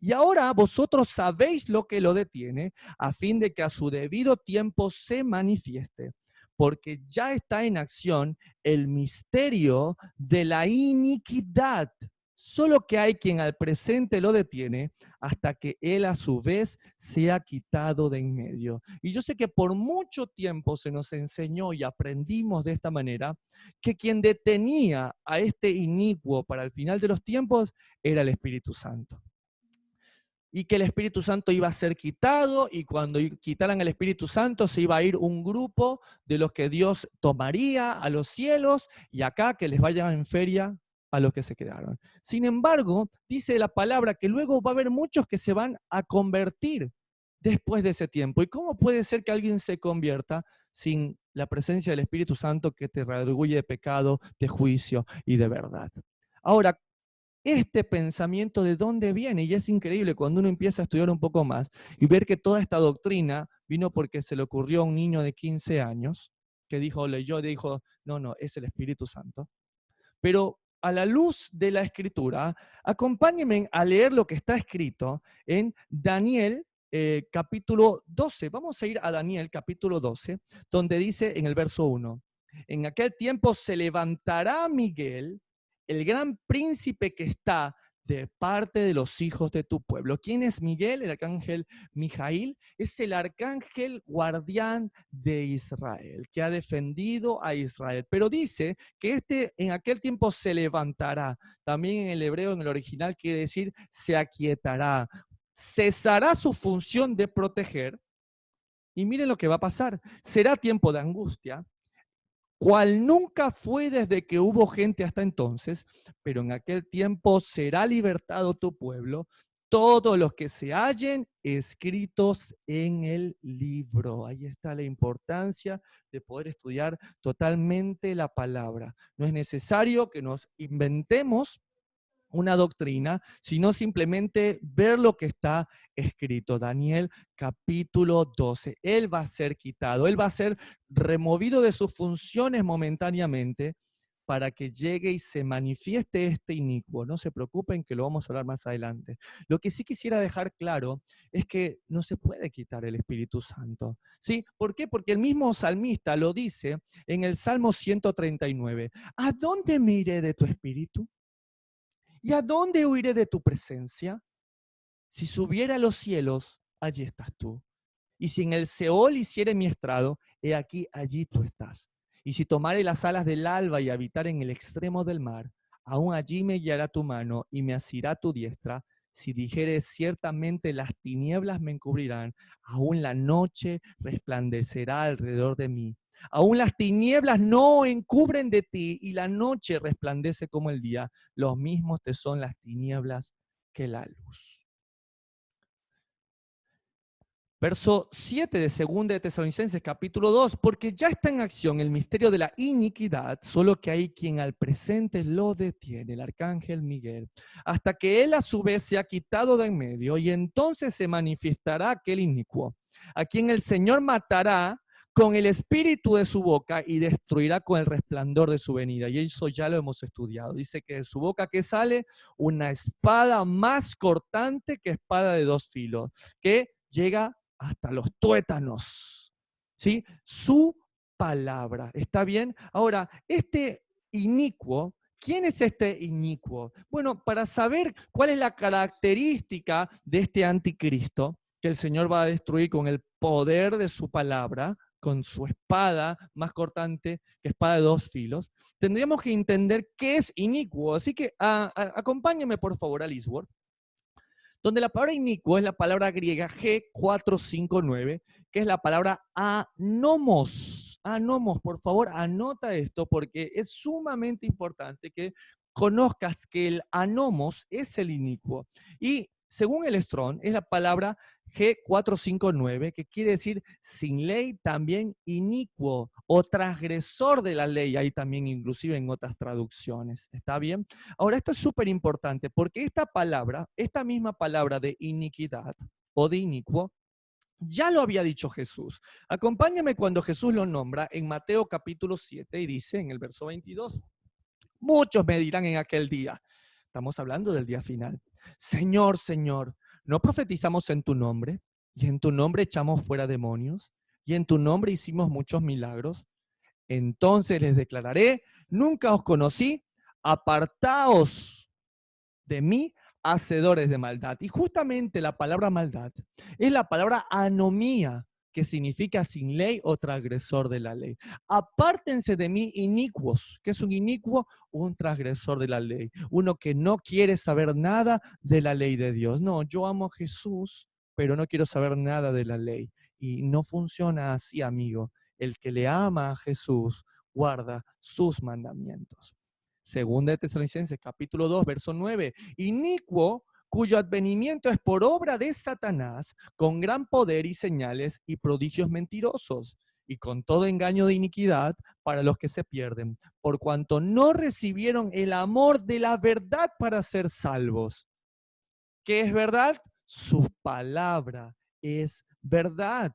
Y ahora vosotros sabéis lo que lo detiene, a fin de que a su debido tiempo se manifieste, porque ya está en acción el misterio de la iniquidad. Solo que hay quien al presente lo detiene hasta que él a su vez sea quitado de en medio. Y yo sé que por mucho tiempo se nos enseñó y aprendimos de esta manera que quien detenía a este inicuo para el final de los tiempos era el Espíritu Santo. Y que el Espíritu Santo iba a ser quitado, y cuando quitaran el Espíritu Santo se iba a ir un grupo de los que Dios tomaría a los cielos, y acá que les vayan en feria a los que se quedaron. Sin embargo, dice la palabra que luego va a haber muchos que se van a convertir después de ese tiempo. ¿Y cómo puede ser que alguien se convierta sin la presencia del Espíritu Santo que te redarguye de pecado, de juicio y de verdad? Ahora, este pensamiento de dónde viene, y es increíble cuando uno empieza a estudiar un poco más y ver que toda esta doctrina vino porque se le ocurrió a un niño de 15 años que dijo, no, no, es el Espíritu Santo. Pero a la luz de la Escritura, acompáñenme a leer lo que está escrito en Daniel capítulo 12. Vamos a ir a Daniel capítulo 12, donde dice en el verso 1, en aquel tiempo se levantará Miguel, el gran príncipe que está de parte de los hijos de tu pueblo. ¿Quién es Miguel? El arcángel Mijail es el arcángel guardián de Israel, que ha defendido a Israel. Pero dice que este en aquel tiempo se levantará. También en el hebreo, en el original, quiere decir se aquietará. Cesará su función de proteger. Y miren lo que va a pasar. Será tiempo de angustia, cual nunca fue desde que hubo gente hasta entonces, pero en aquel tiempo será libertado tu pueblo, todos los que se hallen escritos en el libro. Ahí está la importancia de poder estudiar totalmente la palabra. No es necesario que nos inventemos una doctrina, sino simplemente ver lo que está escrito. Daniel capítulo 12. Él va a ser quitado, él va a ser removido de sus funciones momentáneamente para que llegue y se manifieste este inicuo. No se preocupen que lo vamos a hablar más adelante. Lo que sí quisiera dejar claro es que no se puede quitar el Espíritu Santo. ¿Sí? ¿Por qué? Porque el mismo salmista lo dice en el Salmo 139. ¿A dónde me iré de tu espíritu? ¿Y a dónde huiré de tu presencia? Si subiera a los cielos, allí estás tú. Y si en el Seol hiciere mi estrado, he aquí, allí tú estás. Y si tomare las alas del alba y habitar en el extremo del mar, aún allí me guiará tu mano y me asirá tu diestra. Si dijere ciertamente las tinieblas me encubrirán, aún la noche resplandecerá alrededor de mí. Aún las tinieblas no encubren de ti y la noche resplandece como el día. Los mismos te son las tinieblas que la luz. Verso 7 de 2 de Tesalonicenses, capítulo 2, porque ya está en acción el misterio de la iniquidad, solo que hay quien al presente lo detiene, el arcángel Miguel, hasta que él a su vez se ha quitado de en medio, y entonces se manifestará aquel inicuo, a quien el Señor matará con el espíritu de su boca y destruirá con el resplandor de su venida. Y eso ya lo hemos estudiado. Dice que de su boca que sale una espada más cortante que espada de dos filos, que llega hasta los tuétanos, ¿sí? Su palabra, ¿está bien? Ahora, este inicuo, ¿quién es este inicuo? Bueno, para saber cuál es la característica de este anticristo que el Señor va a destruir con el poder de su palabra, con su espada más cortante que espada de dos filos, tendríamos que entender qué es inicuo. Así que acompáñenme por favor a Lisworth, donde la palabra inicuo es la palabra griega G459, que es la palabra anomos. Anomos, por favor, anota esto porque es sumamente importante que conozcas que el anomos es el inicuo. Y según el Strong, es la palabra G459, que quiere decir sin ley, también inicuo o transgresor de la ley, ahí también inclusive en otras traducciones. ¿Está bien? Ahora, esto es súper importante porque esta palabra, esta misma palabra de iniquidad o de inicuo, ya lo había dicho Jesús. Acompáñame cuando Jesús lo nombra en Mateo capítulo 7 y dice en el verso 22, muchos me dirán en aquel día, estamos hablando del día final, Señor, Señor, ¿no profetizamos en tu nombre? Y en tu nombre echamos fuera demonios, y en tu nombre hicimos muchos milagros. Entonces les declararé, nunca os conocí, apartaos de mí, hacedores de maldad. Y justamente la palabra maldad es la palabra anomía, que significa sin ley o transgresor de la ley. Apártense de mí, inicuos. ¿Qué es un inicuo? Un transgresor de la ley. Uno que no quiere saber nada de la ley de Dios. No, yo amo a Jesús, pero no quiero saber nada de la ley. Y no funciona así, amigo. El que le ama a Jesús guarda sus mandamientos. Segunda de Tesalonicenses, capítulo 2, verso 9. Inicuo, cuyo advenimiento es por obra de Satanás, con gran poder y señales y prodigios mentirosos. y con todo engaño de iniquidad para los que se pierden, por cuanto no recibieron el amor de la verdad para ser salvos. ¿Qué es verdad? Su palabra es verdad.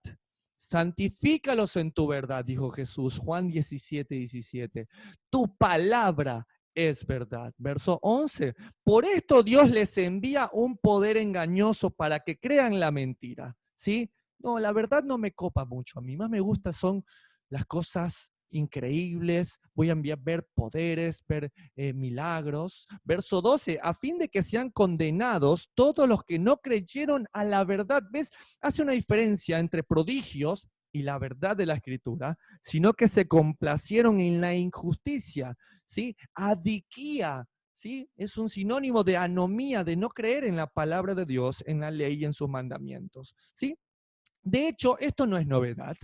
Santifícalos en tu verdad, dijo Jesús, Juan 17:17. Tu palabra es verdad. Verso 11. Por esto Dios les envía un poder engañoso para que crean la mentira. ¿Sí? No, la verdad no me copa mucho. A mí más me gusta son las cosas increíbles. Voy a enviar ver poderes, ver milagros. Verso 12, a fin de que sean condenados todos los que no creyeron a la verdad. ¿Ves? Hace una diferencia entre prodigios y la verdad de la escritura, sino que se complacieron en la injusticia, ¿sí? Adiquía, ¿sí? Es un sinónimo de anomía, de no creer en la palabra de Dios, en la ley y en sus mandamientos, ¿sí? De hecho, esto no es novedad.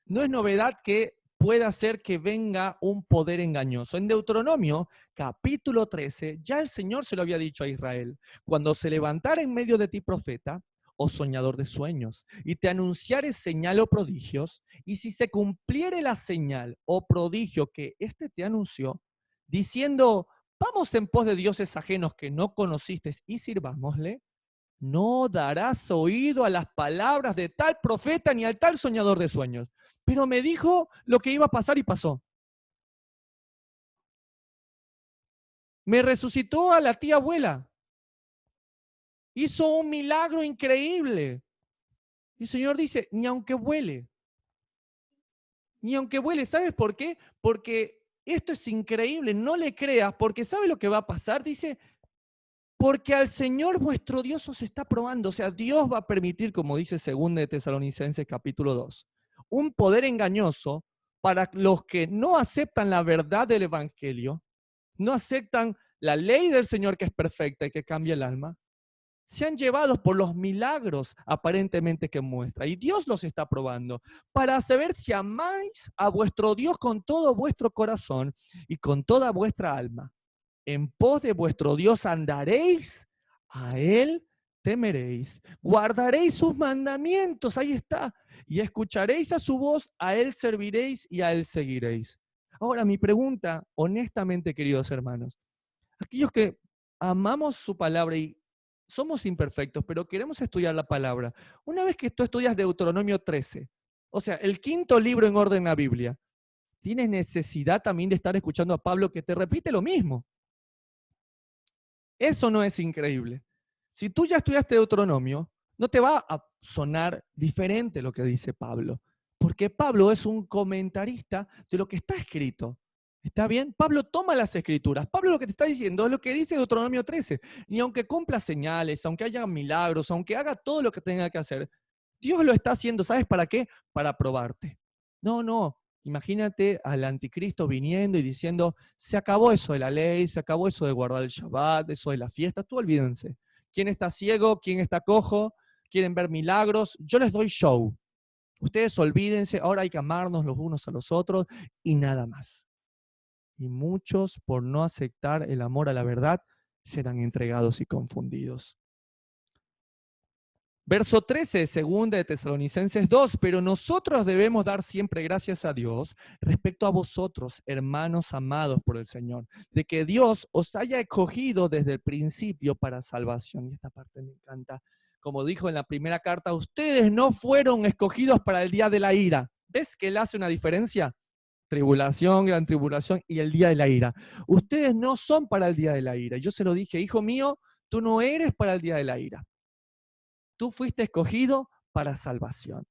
No es novedad que pueda hacer que venga un poder engañoso. En Deuteronomio, capítulo 13, ya el Señor se lo había dicho a Israel. Cuando se levantara en medio de ti profeta o soñador de sueños, y te anunciare señal o prodigios, y si se cumpliere la señal o prodigio que éste te anunció, diciendo, vamos en pos de dioses ajenos que no conociste y sirvámosle, no darás oído a las palabras de tal profeta ni al tal soñador de sueños. Pero me dijo lo que iba a pasar y pasó. Me resucitó a la tía abuela. Hizo un milagro increíble. Y el Señor dice, ni aunque vuele, ni aunque vuele. ¿Sabes por qué? Porque esto es increíble. No le creas, porque ¿sabe lo que va a pasar? Dice, porque al Señor vuestro Dios os está probando. O sea, Dios va a permitir, como dice 2 de Tesalonicenses capítulo 2, un poder engañoso para los que no aceptan la verdad del Evangelio, no aceptan la ley del Señor que es perfecta y que cambia el alma, sean llevados por los milagros aparentemente que muestra. Y Dios los está probando para saber si amáis a vuestro Dios con todo vuestro corazón y con toda vuestra alma. En pos de vuestro Dios andaréis, a Él temeréis, guardaréis sus mandamientos, ahí está, y escucharéis a su voz, a Él serviréis y a Él seguiréis. Ahora, mi pregunta, honestamente, queridos hermanos, aquellos que amamos su palabra y somos imperfectos, pero queremos estudiar la palabra, una vez que tú estudias Deuteronomio 13, o sea, el quinto libro en orden en la Biblia, tienes necesidad también de estar escuchando a Pablo que te repite lo mismo. Eso no es increíble. Si tú ya estudiaste Deuteronomio, no te va a sonar diferente lo que dice Pablo, porque Pablo es un comentarista de lo que está escrito. ¿Está bien? Pablo toma las escrituras. Pablo lo que te está diciendo es lo que dice Deuteronomio 13. Y aunque cumpla señales, aunque haya milagros, aunque haga todo lo que tenga que hacer, Dios lo está haciendo, ¿sabes para qué? Para probarte. No, no. Imagínate al anticristo viniendo y diciendo, se acabó eso de la ley, se acabó eso de guardar el Shabbat, eso de las fiestas, tú olvídense. ¿Quién está ciego? ¿Quién está cojo? ¿Quieren ver milagros? Yo les doy show. Ustedes olvídense, ahora hay que amarnos los unos a los otros y nada más. Y muchos, por no aceptar el amor a la verdad, serán entregados y confundidos. Verso 13, segunda de Tesalonicenses 2, pero nosotros debemos dar siempre gracias a Dios respecto a vosotros, hermanos amados por el Señor, de que Dios os haya escogido desde el principio para salvación. Y esta parte me encanta. Como dijo en la primera carta, ustedes no fueron escogidos para el día de la ira. ¿Ves que él hace una diferencia? Tribulación, gran tribulación y el día de la ira. Ustedes no son para el día de la ira. Yo se lo dije, hijo mío, tú no eres para el día de la ira. Tú fuiste escogido para salvación.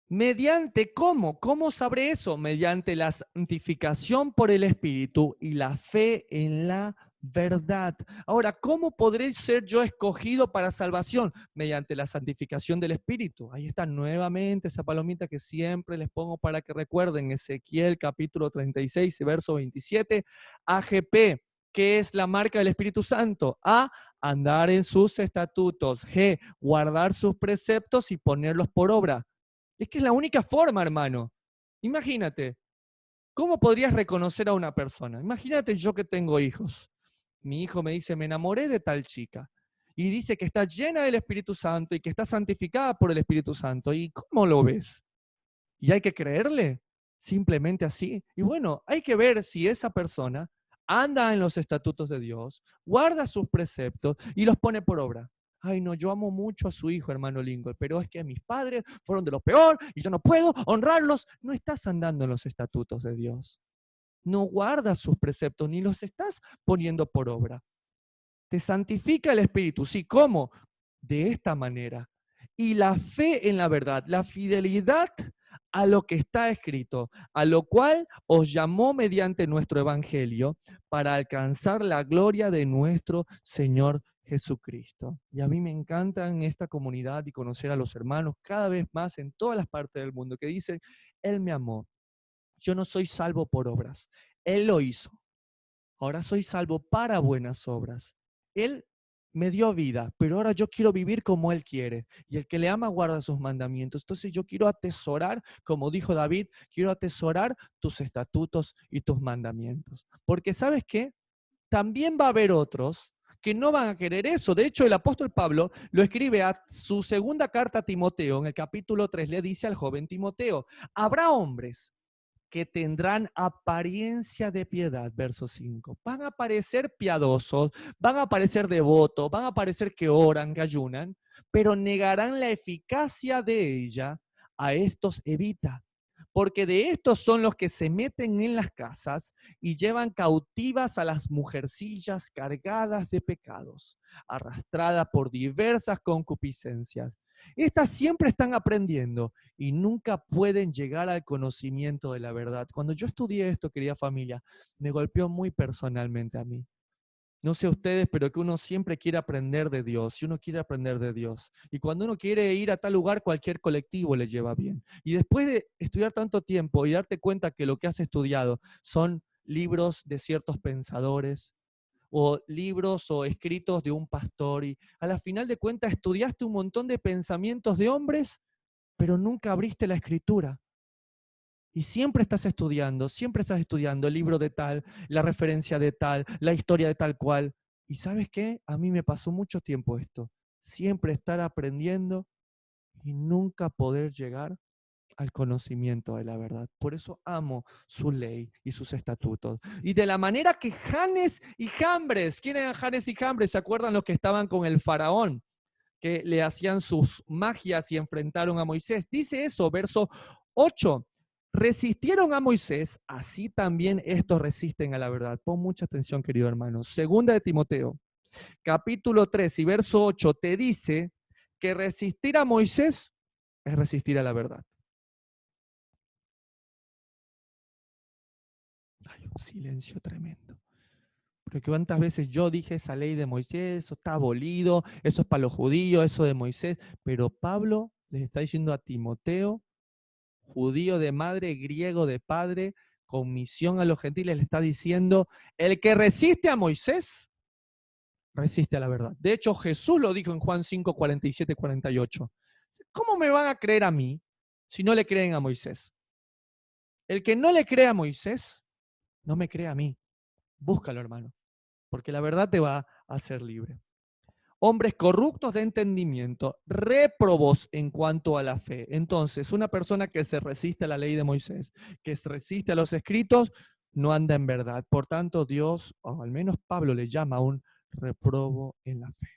¿Mediante cómo? ¿Cómo sabré eso? Mediante la santificación por el Espíritu y la fe en la verdad. Ahora, ¿cómo podré ser yo escogido para salvación? Mediante la santificación del Espíritu. Ahí está nuevamente esa palomita que siempre les pongo para que recuerden. Ezequiel capítulo 36, verso 27. AGP, ¿qué es la marca del Espíritu Santo? A, andar en sus estatutos. G, guardar sus preceptos y ponerlos por obra. Es que es la única forma, hermano. Imagínate, ¿cómo podrías reconocer a una persona? Imagínate yo que tengo hijos. Mi hijo me dice, me enamoré de tal chica. y dice que está llena del Espíritu Santo y que está santificada por el Espíritu Santo. ¿Y cómo lo ves? ¿Y hay que creerle? Simplemente así. Y bueno, hay que ver si esa persona anda en los estatutos de Dios, guarda sus preceptos y los pone por obra. Ay, no, yo amo mucho a su hijo, hermano Lincoln, pero es que mis padres fueron de lo peor y yo no puedo honrarlos. No estás andando en los estatutos de Dios. No guardas sus preceptos ni los estás poniendo por obra. Te santifica el Espíritu. Sí, ¿cómo? De esta manera. Y la fe en la verdad, la fidelidad a lo que está escrito, a lo cual os llamó mediante nuestro Evangelio para alcanzar la gloria de nuestro Señor Jesucristo. Y a mí me encanta en esta comunidad y conocer a los hermanos cada vez más en todas las partes del mundo que dicen, Él me amó. Yo no soy salvo por obras. Él lo hizo. Ahora soy salvo para buenas obras. Él me dio vida, pero ahora yo quiero vivir como Él quiere. Y el que le ama guarda sus mandamientos. Entonces yo quiero atesorar, como dijo David, quiero atesorar tus estatutos y tus mandamientos. Porque ¿sabes qué? También va a haber otros que no van a querer eso. De hecho, el apóstol Pablo lo escribe a su segunda carta a Timoteo, en el capítulo 3, le dice al joven Timoteo, habrá hombres que tendrán apariencia de piedad, verso 5. Van a parecer piadosos, van a parecer devotos, van a parecer que oran, que ayunan, pero negarán la eficacia de ella. A estos evita, porque de estos son los que se meten en las casas y llevan cautivas a las mujercillas cargadas de pecados, arrastradas por diversas concupiscencias. Estas siempre están aprendiendo y nunca pueden llegar al conocimiento de la verdad. Cuando yo estudié esto, querida familia, me golpeó muy personalmente a mí. No sé ustedes, pero que uno siempre quiere aprender de Dios, y uno quiere aprender de Dios. Y cuando uno quiere ir a tal lugar, cualquier colectivo le lleva bien. Y después de estudiar tanto tiempo y darte cuenta que lo que has estudiado son libros de ciertos pensadores, o libros o escritos de un pastor, y a la final de cuentas estudiaste un montón de pensamientos de hombres, pero nunca abriste la escritura. Y siempre estás estudiando el libro de tal, la referencia de tal, la historia de tal cual. ¿Y sabes qué? A mí me pasó mucho tiempo esto. Siempre estar aprendiendo y nunca poder llegar al conocimiento de la verdad. Por eso amo su ley y sus estatutos. Y de la manera que Janes y Jambres, ¿quién eran Janes y Jambres? ¿Se acuerdan los que estaban con el faraón? Que le hacían sus magias y enfrentaron a Moisés. Dice eso, verso 8. Resistieron a Moisés, así también estos resisten a la verdad. Pon mucha atención, querido hermano. Segunda de Timoteo, capítulo 3 y verso 8, te dice que resistir a Moisés es resistir a la verdad. Hay un silencio tremendo. Porque cuántas veces yo dije esa ley de Moisés, eso está abolido, eso es para los judíos, eso de Moisés, pero Pablo les está diciendo a Timoteo, judío de madre, griego de padre, con misión a los gentiles, le está diciendo, el que resiste a Moisés, resiste a la verdad. De hecho, Jesús lo dijo en Juan 5, 47, 48. ¿Cómo me van a creer a mí si no le creen a Moisés? El que no le cree a Moisés, no me cree a mí. Búscalo, hermano, porque la verdad te va a hacer libre. Hombres corruptos de entendimiento, réprobos en cuanto a la fe. Entonces, una persona que se resiste a la ley de Moisés, que se resiste a los escritos, no anda en verdad. Por tanto, Dios, o al menos Pablo, le llama a un reprobo en la fe.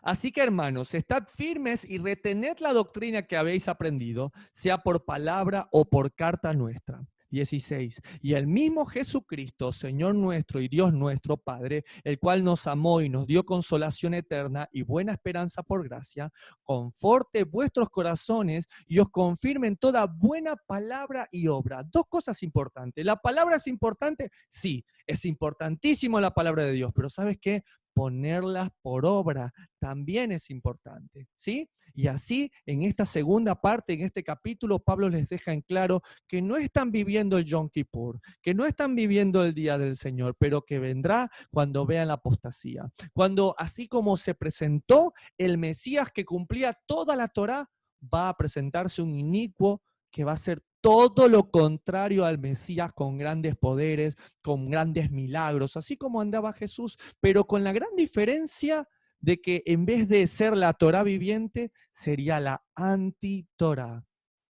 Así que, hermanos, estad firmes y retened la doctrina que habéis aprendido, sea por palabra o por carta nuestra. 16. Y el mismo Jesucristo, Señor nuestro y Dios nuestro Padre, el cual nos amó y nos dio consolación eterna y buena esperanza por gracia, conforte vuestros corazones y os confirme en toda buena palabra y obra. Dos cosas importantes. ¿La palabra es importante? Sí, es importantísimo la palabra de Dios, pero ¿sabes qué? Ponerlas por obra también es importante, ¿sí? Y así, en esta segunda parte, en este capítulo, Pablo les deja en claro que no están viviendo el Yom Kippur, que no están viviendo el Día del Señor, pero que vendrá cuando vean la apostasía. Cuando, así como se presentó el Mesías que cumplía toda la Torá, va a presentarse un inicuo que va a ser todo lo contrario al Mesías, con grandes poderes, con grandes milagros, así como andaba Jesús, pero con la gran diferencia de que en vez de ser la Torá viviente, sería la anti-Torá.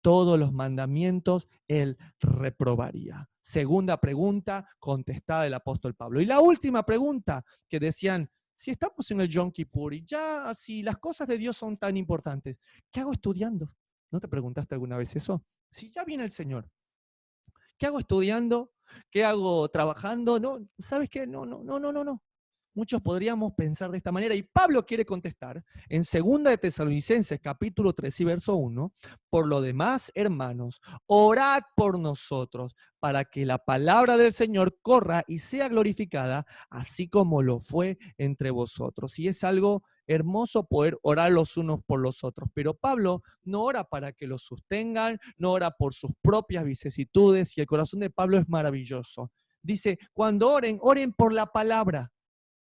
Todos los mandamientos él reprobaría. Segunda pregunta contestada del apóstol Pablo. Y la última pregunta que decían, si estamos en el Yom Kippur y ya si las cosas de Dios son tan importantes, ¿qué hago estudiando? ¿No te preguntaste alguna vez eso? Si ya viene el Señor, ¿qué hago estudiando? ¿Qué hago trabajando? No, ¿sabes qué? No. Muchos podríamos pensar de esta manera, y Pablo quiere contestar en 2 de Tesalonicenses, capítulo 3 y verso 1, por lo demás, hermanos, orad por nosotros, para que la palabra del Señor corra y sea glorificada, así como lo fue entre vosotros. Y es algo hermoso poder orar los unos por los otros, pero Pablo no ora para que los sostengan, no ora por sus propias vicisitudes, y el corazón de Pablo es maravilloso. Dice, cuando oren, oren por la palabra.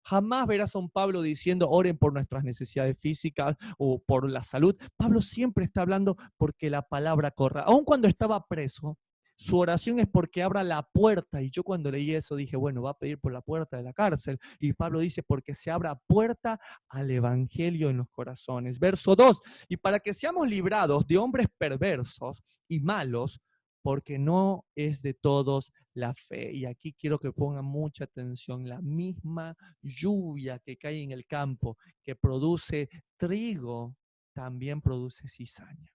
Jamás verás a un Pablo diciendo, oren por nuestras necesidades físicas o por la salud. Pablo siempre está hablando porque la palabra corra. Aun cuando estaba preso, su oración es porque abra la puerta. Y yo cuando leí eso dije, bueno, va a pedir por la puerta de la cárcel. Y Pablo dice, porque se abra puerta al evangelio en los corazones. Verso 2, y para que seamos librados de hombres perversos y malos, porque no es de todos la fe. Y aquí quiero que pongan mucha atención. La misma lluvia que cae en el campo, que produce trigo, también produce cizaña.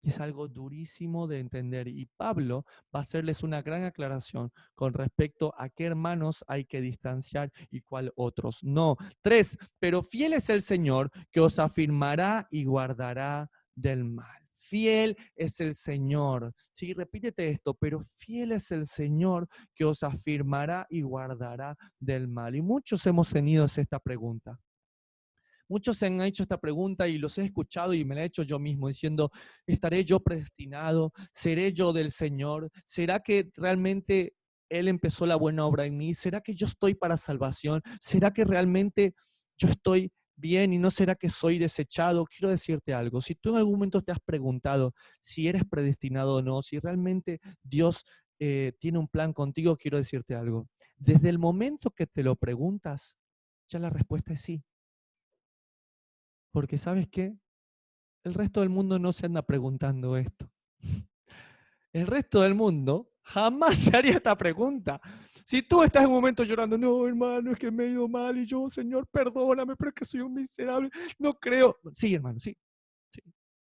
Y es algo durísimo de entender. Y Pablo va a hacerles una gran aclaración con respecto a qué hermanos hay que distanciar y cuál otros no. 3, pero fiel es el Señor que os afirmará y guardará del mal. Fiel es el Señor. Sí, repítete esto, pero fiel es el Señor que os afirmará y guardará del mal. Y muchos hemos tenido esta pregunta. Muchos se han hecho esta pregunta y los he escuchado y me la he hecho yo mismo diciendo, ¿estaré yo predestinado? ¿Seré yo del Señor? ¿Será que realmente Él empezó la buena obra en mí? ¿Será que yo estoy para salvación? ¿Será que realmente yo estoy bien y no será que soy desechado? Quiero decirte algo, si tú en algún momento te has preguntado si eres predestinado o no, si realmente Dios tiene un plan contigo, quiero decirte algo. Desde el momento que te lo preguntas, ya la respuesta es sí. Porque ¿sabes qué? El resto del mundo no se anda preguntando esto. El resto del mundo jamás se haría esta pregunta. Si tú estás en un momento llorando, no, hermano, es que me he ido mal y yo, Señor, perdóname, pero es que soy un miserable, no creo. Sí, hermano, sí. Sí.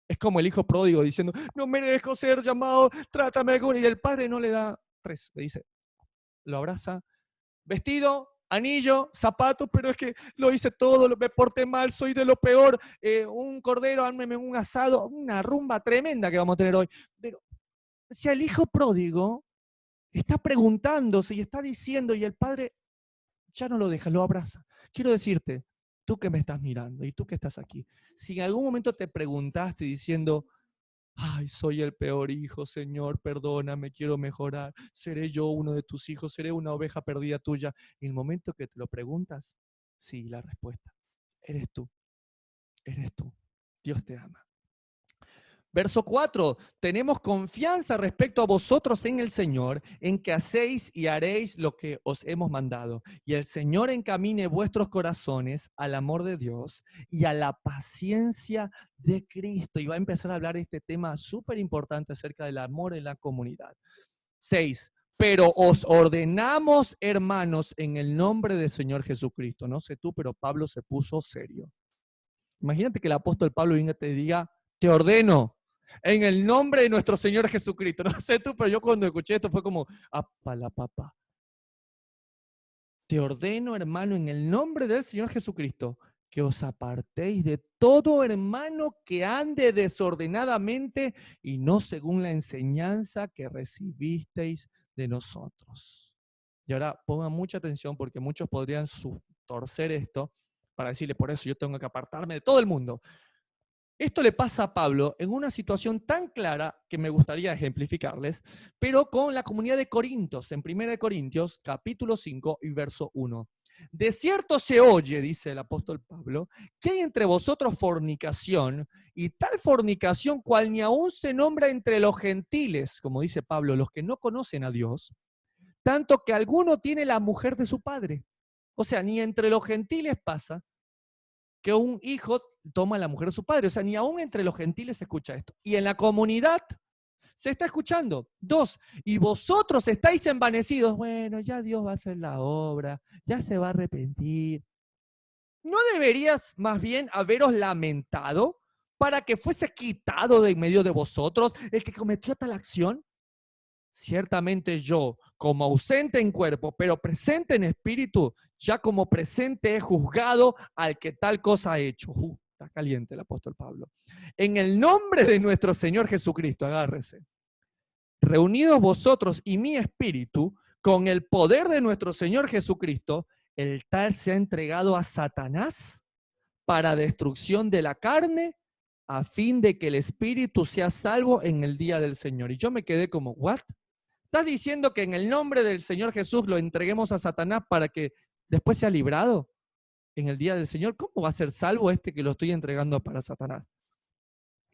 Es como el hijo pródigo diciendo, no merezco ser llamado, trátame con... Y el padre no le da 3, le dice, lo abraza, vestido, anillo, zapatos, pero es que lo hice todo, me porté mal, soy de lo peor, un cordero, ármeme un asado, una rumba tremenda que vamos a tener hoy. Pero si el hijo pródigo está preguntándose y está diciendo y el padre ya no lo deja, lo abraza. Quiero decirte, tú que me estás mirando y tú que estás aquí, si en algún momento te preguntaste diciendo, ay, soy el peor hijo, Señor, perdóname, quiero mejorar. ¿Seré yo uno de tus hijos? ¿Seré una oveja perdida tuya? En el momento que te lo preguntas, sí, la respuesta. Eres tú, eres tú. Dios te ama. Verso 4, tenemos confianza respecto a vosotros en el Señor, en que hacéis y haréis lo que os hemos mandado. Y el Señor encamine vuestros corazones al amor de Dios y a la paciencia de Cristo. Y va a empezar a hablar este tema súper importante acerca del amor en la comunidad. 6, pero os ordenamos, hermanos, en el nombre del Señor Jesucristo. No sé tú, pero Pablo se puso serio. Imagínate que el apóstol Pablo venga y te diga, te ordeno en el nombre de nuestro Señor Jesucristo. No sé tú, pero yo cuando escuché esto fue como, apa la papa. Te ordeno, hermano, en el nombre del Señor Jesucristo, que os apartéis de todo hermano que ande desordenadamente y no según la enseñanza que recibisteis de nosotros. Y ahora pongan mucha atención porque muchos podrían torcer esto para decirle, por eso yo tengo que apartarme de todo el mundo. Esto le pasa a Pablo en una situación tan clara que me gustaría ejemplificarles, pero con la comunidad de Corintios, en 1 Corintios, capítulo 5 y verso 1. De cierto se oye, dice el apóstol Pablo, que hay entre vosotros fornicación, y tal fornicación cual ni aún se nombra entre los gentiles, como dice Pablo, los que no conocen a Dios, tanto que alguno tiene la mujer de su padre. O sea, ni entre los gentiles pasa que un hijo toma la mujer de su padre. O sea, ni aún entre los gentiles se escucha esto. Y en la comunidad se está escuchando. 2, y vosotros estáis envanecidos. Bueno, ya Dios va a hacer la obra, ya se va a arrepentir. ¿No deberías más bien haberos lamentado para que fuese quitado de en medio de vosotros el que cometió tal acción? Ciertamente yo, como ausente en cuerpo, pero presente en espíritu, ya como presente he juzgado al que tal cosa ha hecho. Está caliente el apóstol Pablo. En el nombre de nuestro Señor Jesucristo, agárrese. Reunidos vosotros y mi espíritu, con el poder de nuestro Señor Jesucristo, el tal se ha entregado a Satanás para destrucción de la carne, a fin de que el espíritu sea salvo en el día del Señor. Y yo me quedé como, ¿what? ¿Estás diciendo que en el nombre del Señor Jesús lo entreguemos a Satanás para que después sea librado en el día del Señor? ¿Cómo va a ser salvo este que lo estoy entregando para Satanás?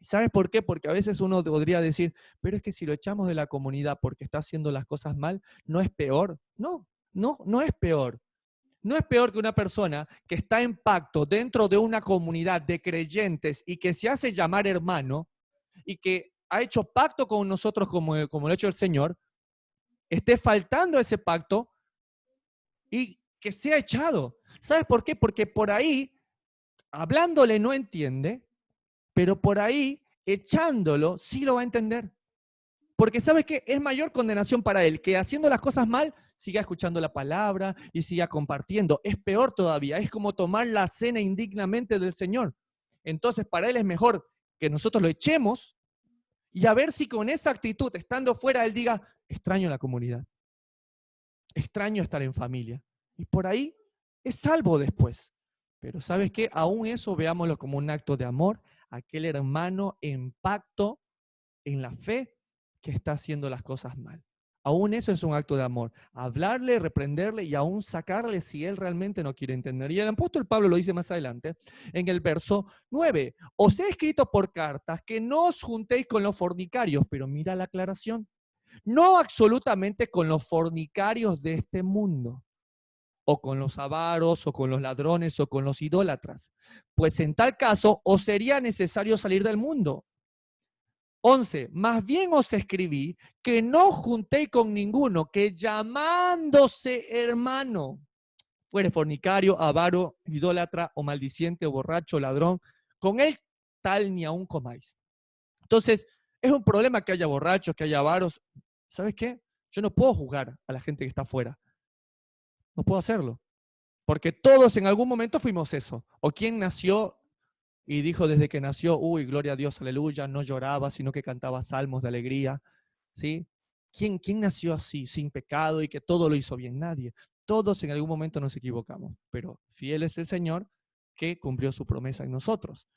¿Sabes por qué? Porque a veces uno podría decir, pero es que si lo echamos de la comunidad porque está haciendo las cosas mal, ¿no es peor? No, no es peor. No es peor que una persona que está en pacto dentro de una comunidad de creyentes y que se hace llamar hermano y que ha hecho pacto con nosotros como lo ha hecho el Señor, esté faltando ese pacto y que sea echado. ¿Sabes por qué? Porque por ahí, hablándole no entiende, pero por ahí, echándolo, sí lo va a entender. Porque ¿sabes qué? Es mayor condenación para él que haciendo las cosas mal, siga escuchando la palabra y siga compartiendo. Es peor todavía, es como tomar la cena indignamente del Señor. Entonces, para él es mejor que nosotros lo echemos y a ver si con esa actitud, estando fuera, él diga, extraño la comunidad, extraño estar en familia. Y por ahí es salvo después. Pero ¿sabes qué? Aún eso veámoslo como un acto de amor, aquel hermano en pacto, en la fe, que está haciendo las cosas mal. Aún eso es un acto de amor. Hablarle, reprenderle y aún sacarle si él realmente no quiere entender. Y el apóstol Pablo lo dice más adelante en el verso 9. Os he escrito por cartas que no os juntéis con los fornicarios, pero mira la aclaración. No absolutamente con los fornicarios de este mundo, o con los avaros, o con los ladrones, o con los idólatras. Pues en tal caso os sería necesario salir del mundo. 11. Más bien os escribí que no juntéis con ninguno que llamándose hermano fuere fornicario, avaro, idólatra o maldiciente o borracho, ladrón, con él tal ni aún comáis. Entonces, es un problema que haya borrachos, que haya avaros. ¿Sabes qué? Yo no puedo juzgar a la gente que está afuera. No puedo hacerlo. Porque todos en algún momento fuimos eso. O quien nació y dijo desde que nació, uy, gloria a Dios, aleluya, no lloraba, sino que cantaba salmos de alegría. ¿Sí? ¿Quién nació así, sin pecado y que todo lo hizo bien? Nadie. Todos en algún momento nos equivocamos, pero fiel es el Señor que cumplió su promesa en nosotros.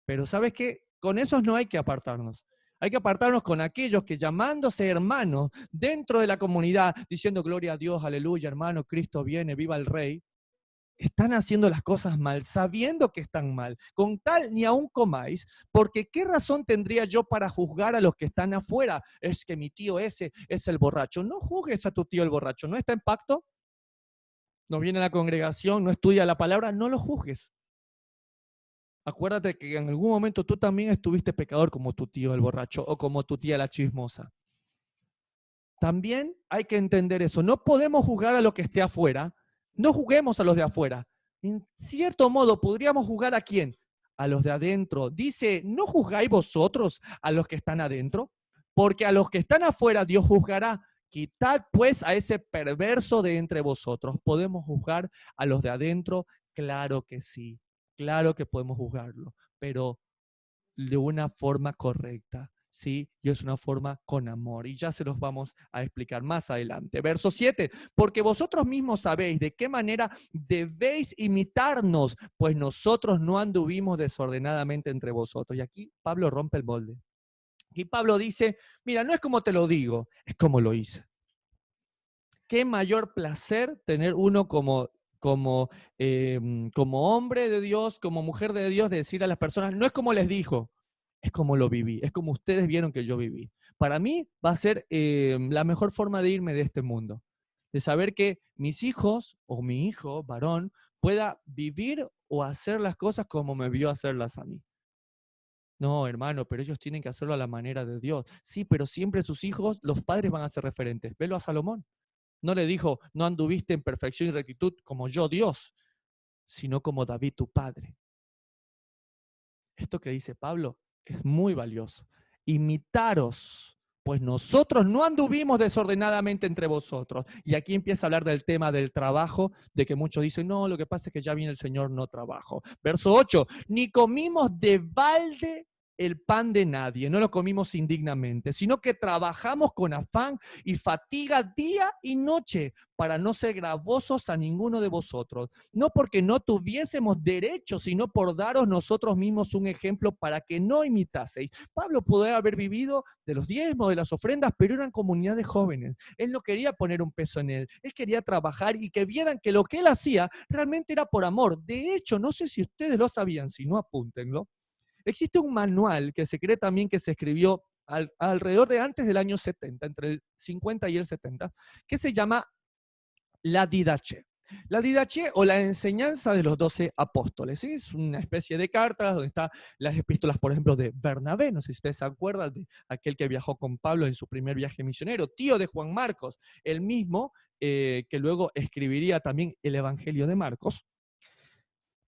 Pero ¿sabes qué? Con esos no hay que apartarnos. Hay que apartarnos con aquellos que llamándose hermanos dentro de la comunidad, diciendo gloria a Dios, aleluya, hermano, Cristo viene, viva el Rey, están haciendo las cosas mal, sabiendo que están mal, con tal ni aún comáis, porque ¿qué razón tendría yo para juzgar a los que están afuera? Es que mi tío ese es el borracho. No juzgues a tu tío el borracho, ¿no está en pacto? No viene a la congregación, no estudia la palabra, no lo juzgues. Acuérdate que en algún momento tú también estuviste pecador como tu tío el borracho o como tu tía la chismosa. También hay que entender eso. No podemos juzgar a lo que esté afuera. No juguemos a los de afuera. En cierto modo, ¿podríamos jugar a quién? A los de adentro. Dice, ¿no juzgáis vosotros a los que están adentro? Porque a los que están afuera Dios juzgará. Quitad pues a ese perverso de entre vosotros. ¿Podemos juzgar a los de adentro? Claro que sí. Claro que podemos juzgarlo. Pero de una forma correcta, ¿sí? Y es una forma con amor. Y ya se los vamos a explicar más adelante. Verso 7, porque vosotros mismos sabéis de qué manera debéis imitarnos, pues nosotros no anduvimos desordenadamente entre vosotros. Y aquí Pablo rompe el molde. Aquí Pablo dice, mira, no es como te lo digo, es como lo hice. Qué mayor placer tener uno como hombre de Dios, como mujer de Dios, de decir a las personas, no es como les dijo, es como lo viví, es como ustedes vieron que yo viví. Para mí va a ser la mejor forma de irme de este mundo, de saber que mis hijos o mi hijo varón pueda vivir o hacer las cosas como me vio hacerlas a mí. No, hermano, pero ellos tienen que hacerlo a la manera de Dios. Sí, pero siempre sus hijos, los padres van a ser referentes. Velo a Salomón. No le dijo, no anduviste en perfección y rectitud como yo, Dios, sino como David, tu padre. Esto que dice Pablo es muy valioso. Imitaros, pues nosotros no anduvimos desordenadamente entre vosotros. Y aquí empieza a hablar del tema del trabajo, de que muchos dicen, no, lo que pasa es que ya viene el Señor, no trabajo. Verso 8, ni comimos de balde el pan de nadie, no lo comimos indignamente, sino que trabajamos con afán y fatiga día y noche para no ser gravosos a ninguno de vosotros, no porque no tuviésemos derecho, sino por daros nosotros mismos un ejemplo para que no imitaseis. Pablo pudo haber vivido de los diezmos, de las ofrendas, pero eran comunidades jóvenes. Él no quería poner un peso en él, él quería trabajar y que vieran que lo que él hacía realmente era por amor. De hecho, no sé si ustedes lo sabían, si no apúntenlo. Existe un manual que se cree también que se escribió alrededor de antes del año 70, entre el 50 y el 70, que se llama la Didache. La Didache o la enseñanza de los 12 apóstoles. ¿Sí? Es una especie de cartas donde están las epístolas, por ejemplo, de Bernabé. No sé si ustedes se acuerdan de aquel que viajó con Pablo en su primer viaje misionero, tío de Juan Marcos, el mismo que luego escribiría también el Evangelio de Marcos.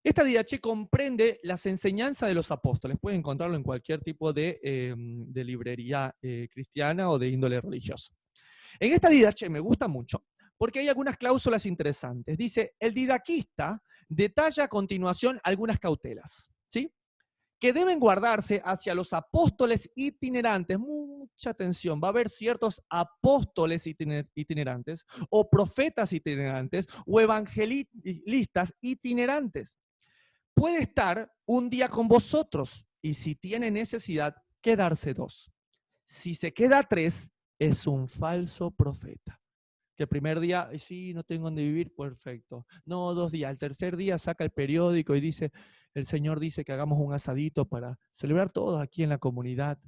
Esta Didache comprende las enseñanzas de los apóstoles. Pueden encontrarlo en cualquier tipo de librería cristiana o de índole religioso. En esta Didache me gusta mucho porque hay algunas cláusulas interesantes. Dice, el didaquista detalla a continuación algunas cautelas, ¿sí? Que deben guardarse hacia los apóstoles itinerantes. Mucha atención, va a haber ciertos apóstoles itinerantes o profetas itinerantes o evangelistas itinerantes. Puede estar un día con vosotros y si tiene necesidad, quedarse 2. Si se queda 3, es un falso profeta. Que el primer día, sí, no tengo donde vivir, perfecto. No, 2 días. El tercer día saca el periódico y dice, el Señor dice que hagamos un asadito para celebrar todos aquí en la comunidad.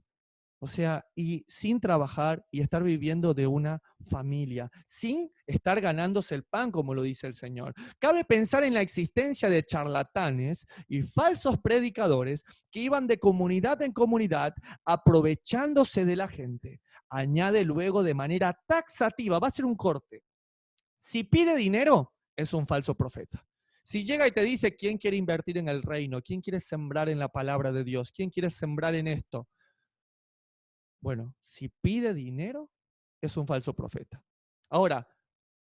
O sea, y sin trabajar y estar viviendo de una familia, sin estar ganándose el pan, como lo dice el Señor. Cabe pensar en la existencia de charlatanes y falsos predicadores que iban de comunidad en comunidad aprovechándose de la gente. Añade luego de manera taxativa, va a ser un corte. Si pide dinero, es un falso profeta. Si llega y te dice quién quiere invertir en el reino, quién quiere sembrar en la palabra de Dios, quién quiere sembrar en esto, bueno, si pide dinero, es un falso profeta. Ahora,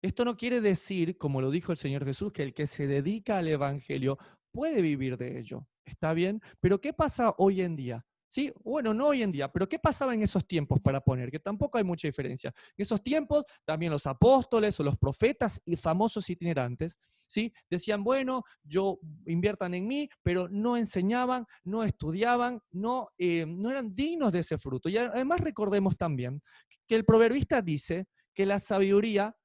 esto no quiere decir, como lo dijo el Señor Jesús, que el que se dedica al Evangelio puede vivir de ello. ¿Está bien? Pero ¿qué pasa hoy en día? Sí, bueno, no hoy en día, pero ¿qué pasaba en esos tiempos para poner? Que tampoco hay mucha diferencia. En esos tiempos también los apóstoles o los profetas y famosos itinerantes, ¿sí? Decían, bueno, yo inviertan en mí, pero no enseñaban, no estudiaban, no eran dignos de ese fruto. Y además recordemos también que el proverbista dice que la sabiduría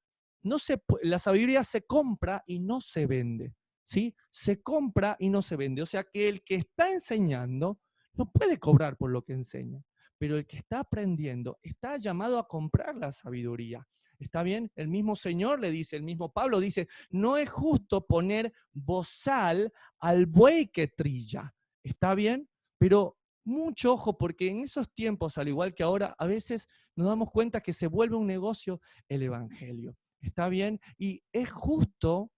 se compra y no se vende, ¿sí? Se compra y no se vende. O sea que el que está enseñando no puede cobrar por lo que enseña, pero el que está aprendiendo está llamado a comprar la sabiduría. ¿Está bien? El mismo Señor le dice, el mismo Pablo dice, no es justo poner bozal al buey que trilla. ¿Está bien? Pero mucho ojo, porque en esos tiempos, al igual que ahora, a veces nos damos cuenta que se vuelve un negocio el Evangelio. ¿Está bien? Y es justo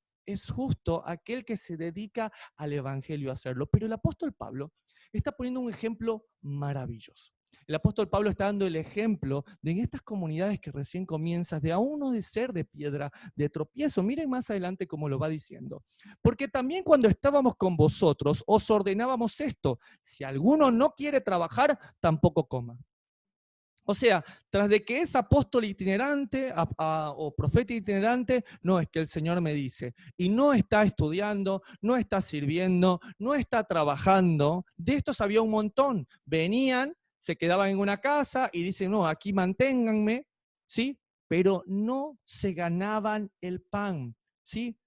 aquel que se dedica al Evangelio a hacerlo. Pero el apóstol Pablo está poniendo un ejemplo maravilloso. El apóstol Pablo está dando el ejemplo de en estas comunidades que recién comienzas, de aún no de ser de piedra, de tropiezo. Miren más adelante cómo lo va diciendo. Porque también cuando estábamos con vosotros, os ordenábamos esto: si alguno no quiere trabajar, tampoco coma. O sea, tras de que es apóstol itinerante o profeta itinerante, no es que el Señor me dice, y no está estudiando, no está sirviendo, no está trabajando. De estos había un montón. Venían, se quedaban en una casa y dicen, no, aquí manténganme, ¿sí? Pero no se ganaban el pan, ¿sí?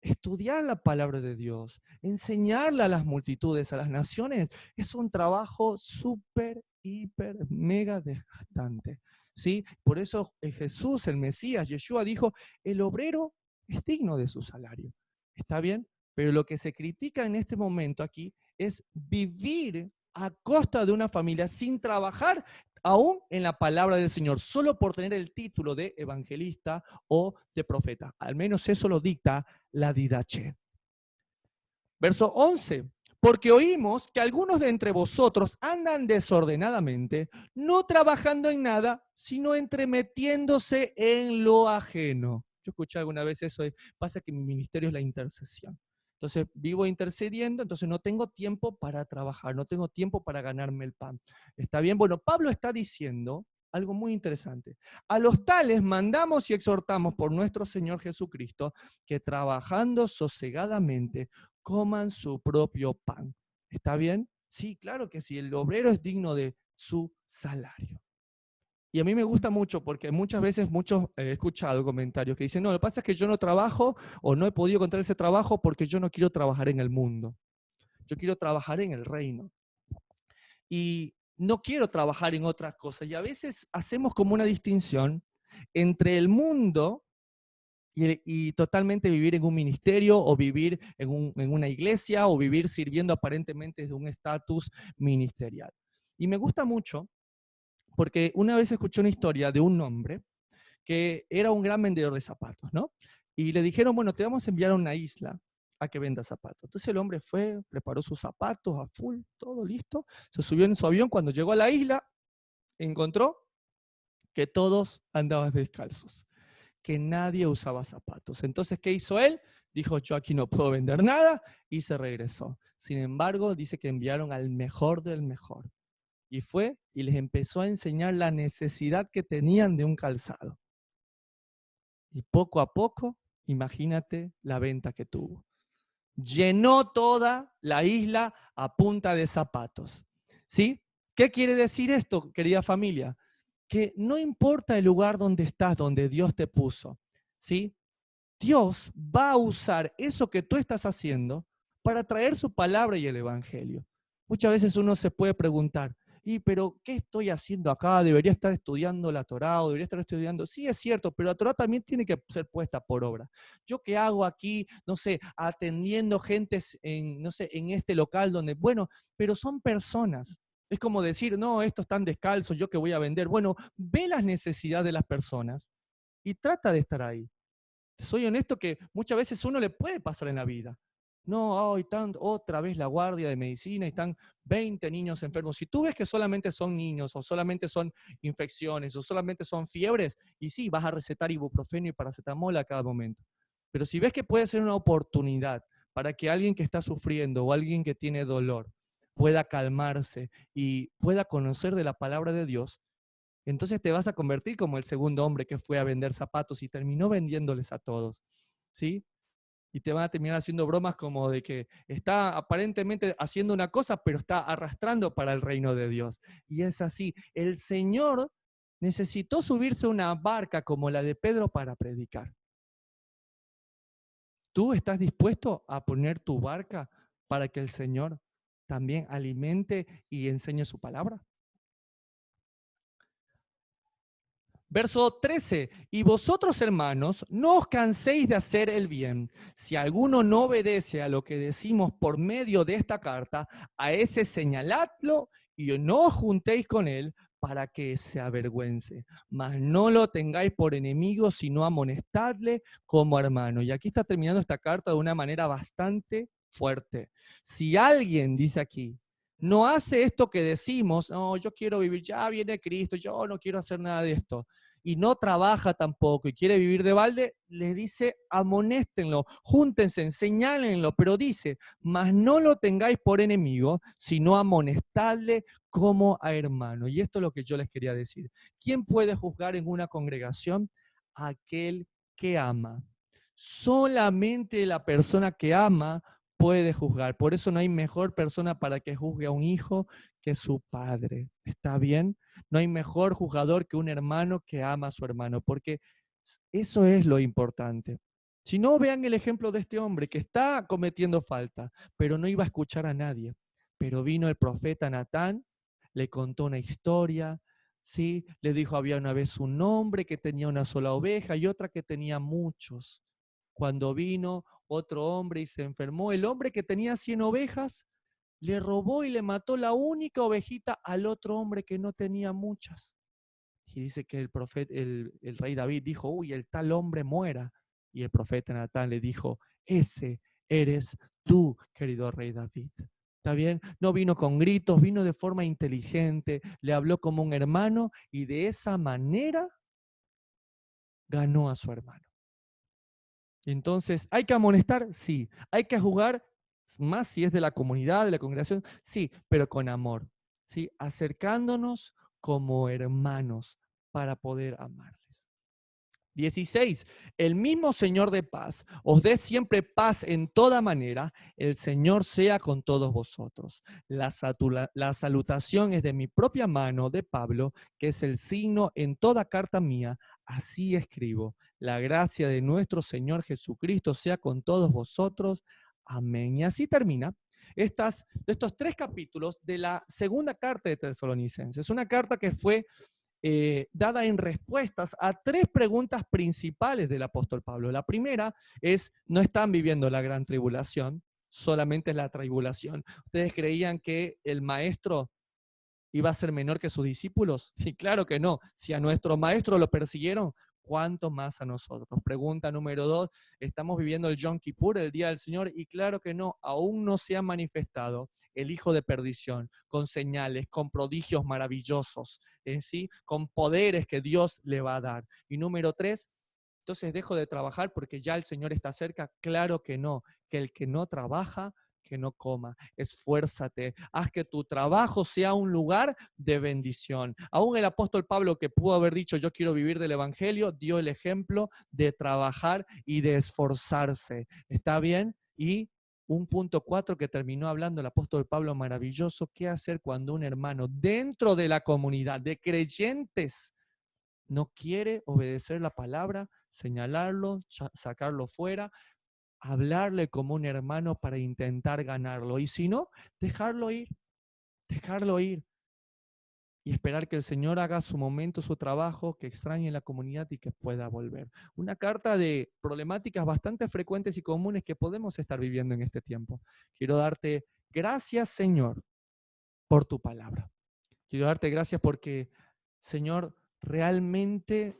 estudiar la palabra de Dios, enseñarla a las multitudes, a las naciones, es un trabajo súper, hiper, mega desgastante. ¿Sí? Por eso Jesús, el Mesías, Yeshua, dijo, el obrero es digno de su salario. ¿Está bien? Pero lo que se critica en este momento aquí es vivir a costa de una familia sin trabajar aún en la palabra del Señor, solo por tener el título de evangelista o de profeta. Al menos eso lo dicta la Didache. Verso 11. Porque oímos que algunos de entre vosotros andan desordenadamente, no trabajando en nada, sino entremetiéndose en lo ajeno. Yo escuché alguna vez eso, pasa que mi ministerio es la intercesión. Entonces vivo intercediendo, entonces no tengo tiempo para trabajar, no tengo tiempo para ganarme el pan. ¿Está bien? Bueno, Pablo está diciendo algo muy interesante. A los tales mandamos y exhortamos por nuestro Señor Jesucristo que trabajando sosegadamente coman su propio pan. ¿Está bien? Sí, claro que sí, el obrero es digno de su salario. Y a mí me gusta mucho porque muchas veces he escuchado comentarios que dicen, no, lo que pasa es que yo no trabajo o no he podido encontrar ese trabajo porque yo no quiero trabajar en el mundo. Yo quiero trabajar en el reino. Y no quiero trabajar en otras cosas. Y a veces hacemos como una distinción entre el mundo y totalmente vivir en un ministerio o vivir en una iglesia o vivir sirviendo aparentemente de un estatus ministerial. Y me gusta mucho porque una vez escuché una historia de un hombre que era un gran vendedor de zapatos, ¿no? Y le dijeron, bueno, te vamos a enviar a una isla a que venda zapatos. Entonces el hombre fue, preparó sus zapatos a full, todo listo, se subió en su avión. Cuando llegó a la isla, encontró que todos andaban descalzos, que nadie usaba zapatos. Entonces, ¿qué hizo él? Dijo, yo aquí no puedo vender nada, y se regresó. Sin embargo, dice que enviaron al mejor del mejor. Y fue y les empezó a enseñar la necesidad que tenían de un calzado. Y poco a poco, imagínate la venta que tuvo. Llenó toda la isla a punta de zapatos. ¿Sí? ¿Qué quiere decir esto, querida familia? Que no importa el lugar donde estás, donde Dios te puso, ¿sí? Dios va a usar eso que tú estás haciendo para traer su palabra y el evangelio. Muchas veces uno se puede preguntar, pero ¿qué estoy haciendo acá? ¿Debería estar estudiando la Torá o debería estar estudiando? Sí, es cierto, pero la Torá también tiene que ser puesta por obra. ¿Yo qué hago aquí, no sé, atendiendo gentes en, no sé, en este local donde, bueno, pero son personas? Es como decir, no, estos están descalzos, ¿yo qué voy a vender? Bueno, ve las necesidades de las personas y trata de estar ahí. Soy honesto que muchas veces uno le puede pasar en la vida. No, hoy otra vez la guardia de medicina y están 20 niños enfermos. Si tú ves que solamente son niños o solamente son infecciones o solamente son fiebres, y sí, vas a recetar ibuprofeno y paracetamol a cada momento. Pero si ves que puede ser una oportunidad para que alguien que está sufriendo o alguien que tiene dolor pueda calmarse y pueda conocer de la palabra de Dios, entonces te vas a convertir como el segundo hombre que fue a vender zapatos y terminó vendiéndoles a todos, ¿sí? Y te van a terminar haciendo bromas como de que está aparentemente haciendo una cosa, pero está arrastrando para el reino de Dios. Y es así. El Señor necesitó subirse a una barca como la de Pedro para predicar. ¿Tú estás dispuesto a poner tu barca para que el Señor también alimente y enseñe su palabra? Verso 13, y vosotros hermanos, no os canséis de hacer el bien. Si alguno no obedece a lo que decimos por medio de esta carta, a ese señaladlo y no os juntéis con él para que se avergüence. Mas no lo tengáis por enemigo, sino amonestadle como hermano. Y aquí está terminando esta carta de una manera bastante fuerte. Si alguien, dice aquí, no hace esto que decimos, no, yo quiero vivir, ya viene Cristo, yo no quiero hacer nada de esto, y no trabaja tampoco y quiere vivir de balde, le dice, amonéstenlo, júntense, señálenlo, pero dice, mas no lo tengáis por enemigo, sino amonestadle como a hermano. Y esto es lo que yo les quería decir. ¿Quién puede juzgar en una congregación? Aquel que ama. Solamente la persona que ama puede juzgar. Por eso no hay mejor persona para que juzgue a un hijo que su padre. ¿Está bien? No hay mejor juzgador que un hermano que ama a su hermano, porque eso es lo importante. Si no, vean el ejemplo de este hombre que está cometiendo falta, pero no iba a escuchar a nadie. Pero vino el profeta Natán, le contó una historia, ¿sí? Le dijo, había una vez un hombre que tenía una sola oveja y otra que tenía muchos. Cuando vino otro hombre y se enfermó, el hombre que tenía 100 ovejas le robó y le mató la única ovejita al otro hombre que no tenía muchas. Y dice que el profeta, el rey David dijo, uy, el tal hombre muera. Y el profeta Natán le dijo, ese eres tú, querido rey David. ¿Está bien? No vino con gritos, vino de forma inteligente, le habló como un hermano y de esa manera ganó a su hermano. Entonces, ¿hay que amonestar? Sí. ¿Hay que juzgar? Más si es de la comunidad, de la congregación, sí, pero con amor, ¿sí? Acercándonos como hermanos para poder amarles. 16. El mismo Señor de paz os dé siempre paz en toda manera. El Señor sea con todos vosotros. La salutación es de mi propia mano, de Pablo, que es el signo en toda carta mía. Así escribo. La gracia de nuestro Señor Jesucristo sea con todos vosotros. Amén. Y así termina estos 3 capítulos de la segunda carta de Tesalonicenses. Una carta que fue dada en respuestas a 3 preguntas principales del apóstol Pablo. La primera es, no están viviendo la gran tribulación, solamente es la tribulación. ¿Ustedes creían que el maestro iba a ser menor que sus discípulos? Y claro que no. Si a nuestro maestro lo persiguieron, ¿cuánto más a nosotros? Pregunta número 2, ¿estamos viviendo el Yom Kippur, el Día del Señor? Y claro que no, aún no se ha manifestado el hijo de perdición, con señales, con prodigios maravillosos, ¿sí? Con poderes que Dios le va a dar. Y número 3, entonces dejo de trabajar porque ya el Señor está cerca. Claro que no, que el que no trabaja, que no coma. Esfuérzate, haz que tu trabajo sea un lugar de bendición. Aún el apóstol Pablo, que pudo haber dicho yo quiero vivir del evangelio, dio el ejemplo de trabajar y de esforzarse. ¿Está bien? Y un punto 4 que terminó hablando el apóstol Pablo maravilloso, ¿qué hacer cuando un hermano dentro de la comunidad de creyentes no quiere obedecer la palabra? Señalarlo, sacarlo fuera, hablarle como un hermano para intentar ganarlo. Y si no, dejarlo ir y esperar que el Señor haga su momento, su trabajo, que extrañe la comunidad y que pueda volver. Una carta de problemáticas bastante frecuentes y comunes que podemos estar viviendo en este tiempo. Quiero darte gracias, Señor, por tu palabra. Quiero darte gracias porque, Señor, realmente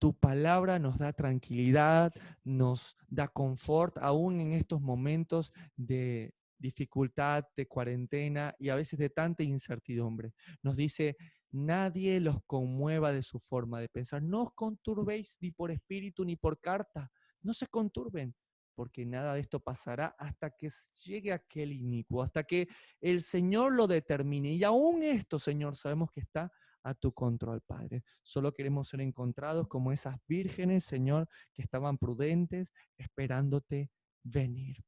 tu palabra nos da tranquilidad, nos da confort, aún en estos momentos de dificultad, de cuarentena y a veces de tanta incertidumbre. Nos dice, nadie los conmueva de su forma de pensar. No os conturbéis ni por espíritu ni por carta. No se conturben, porque nada de esto pasará hasta que llegue aquel inicuo, hasta que el Señor lo determine. Y aún esto, Señor, sabemos que está a tu control, Padre. Solo queremos ser encontrados como esas vírgenes, Señor, que estaban prudentes, esperándote venir.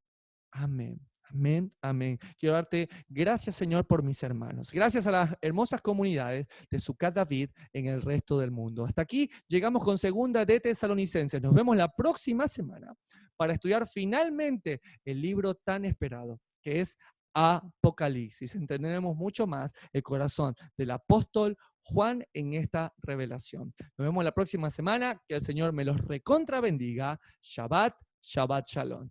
Amén. Amén, amén. Quiero darte gracias, Señor, por mis hermanos. Gracias a las hermosas comunidades de Sucat David en el resto del mundo. Hasta aquí llegamos con segunda de Tesalonicenses. Nos vemos la próxima semana para estudiar finalmente el libro tan esperado, que es Apocalipsis. Entenderemos mucho más el corazón del apóstol Juan en esta revelación. Nos vemos la próxima semana. Que el Señor me los recontra bendiga. Shabbat, Shabbat Shalom.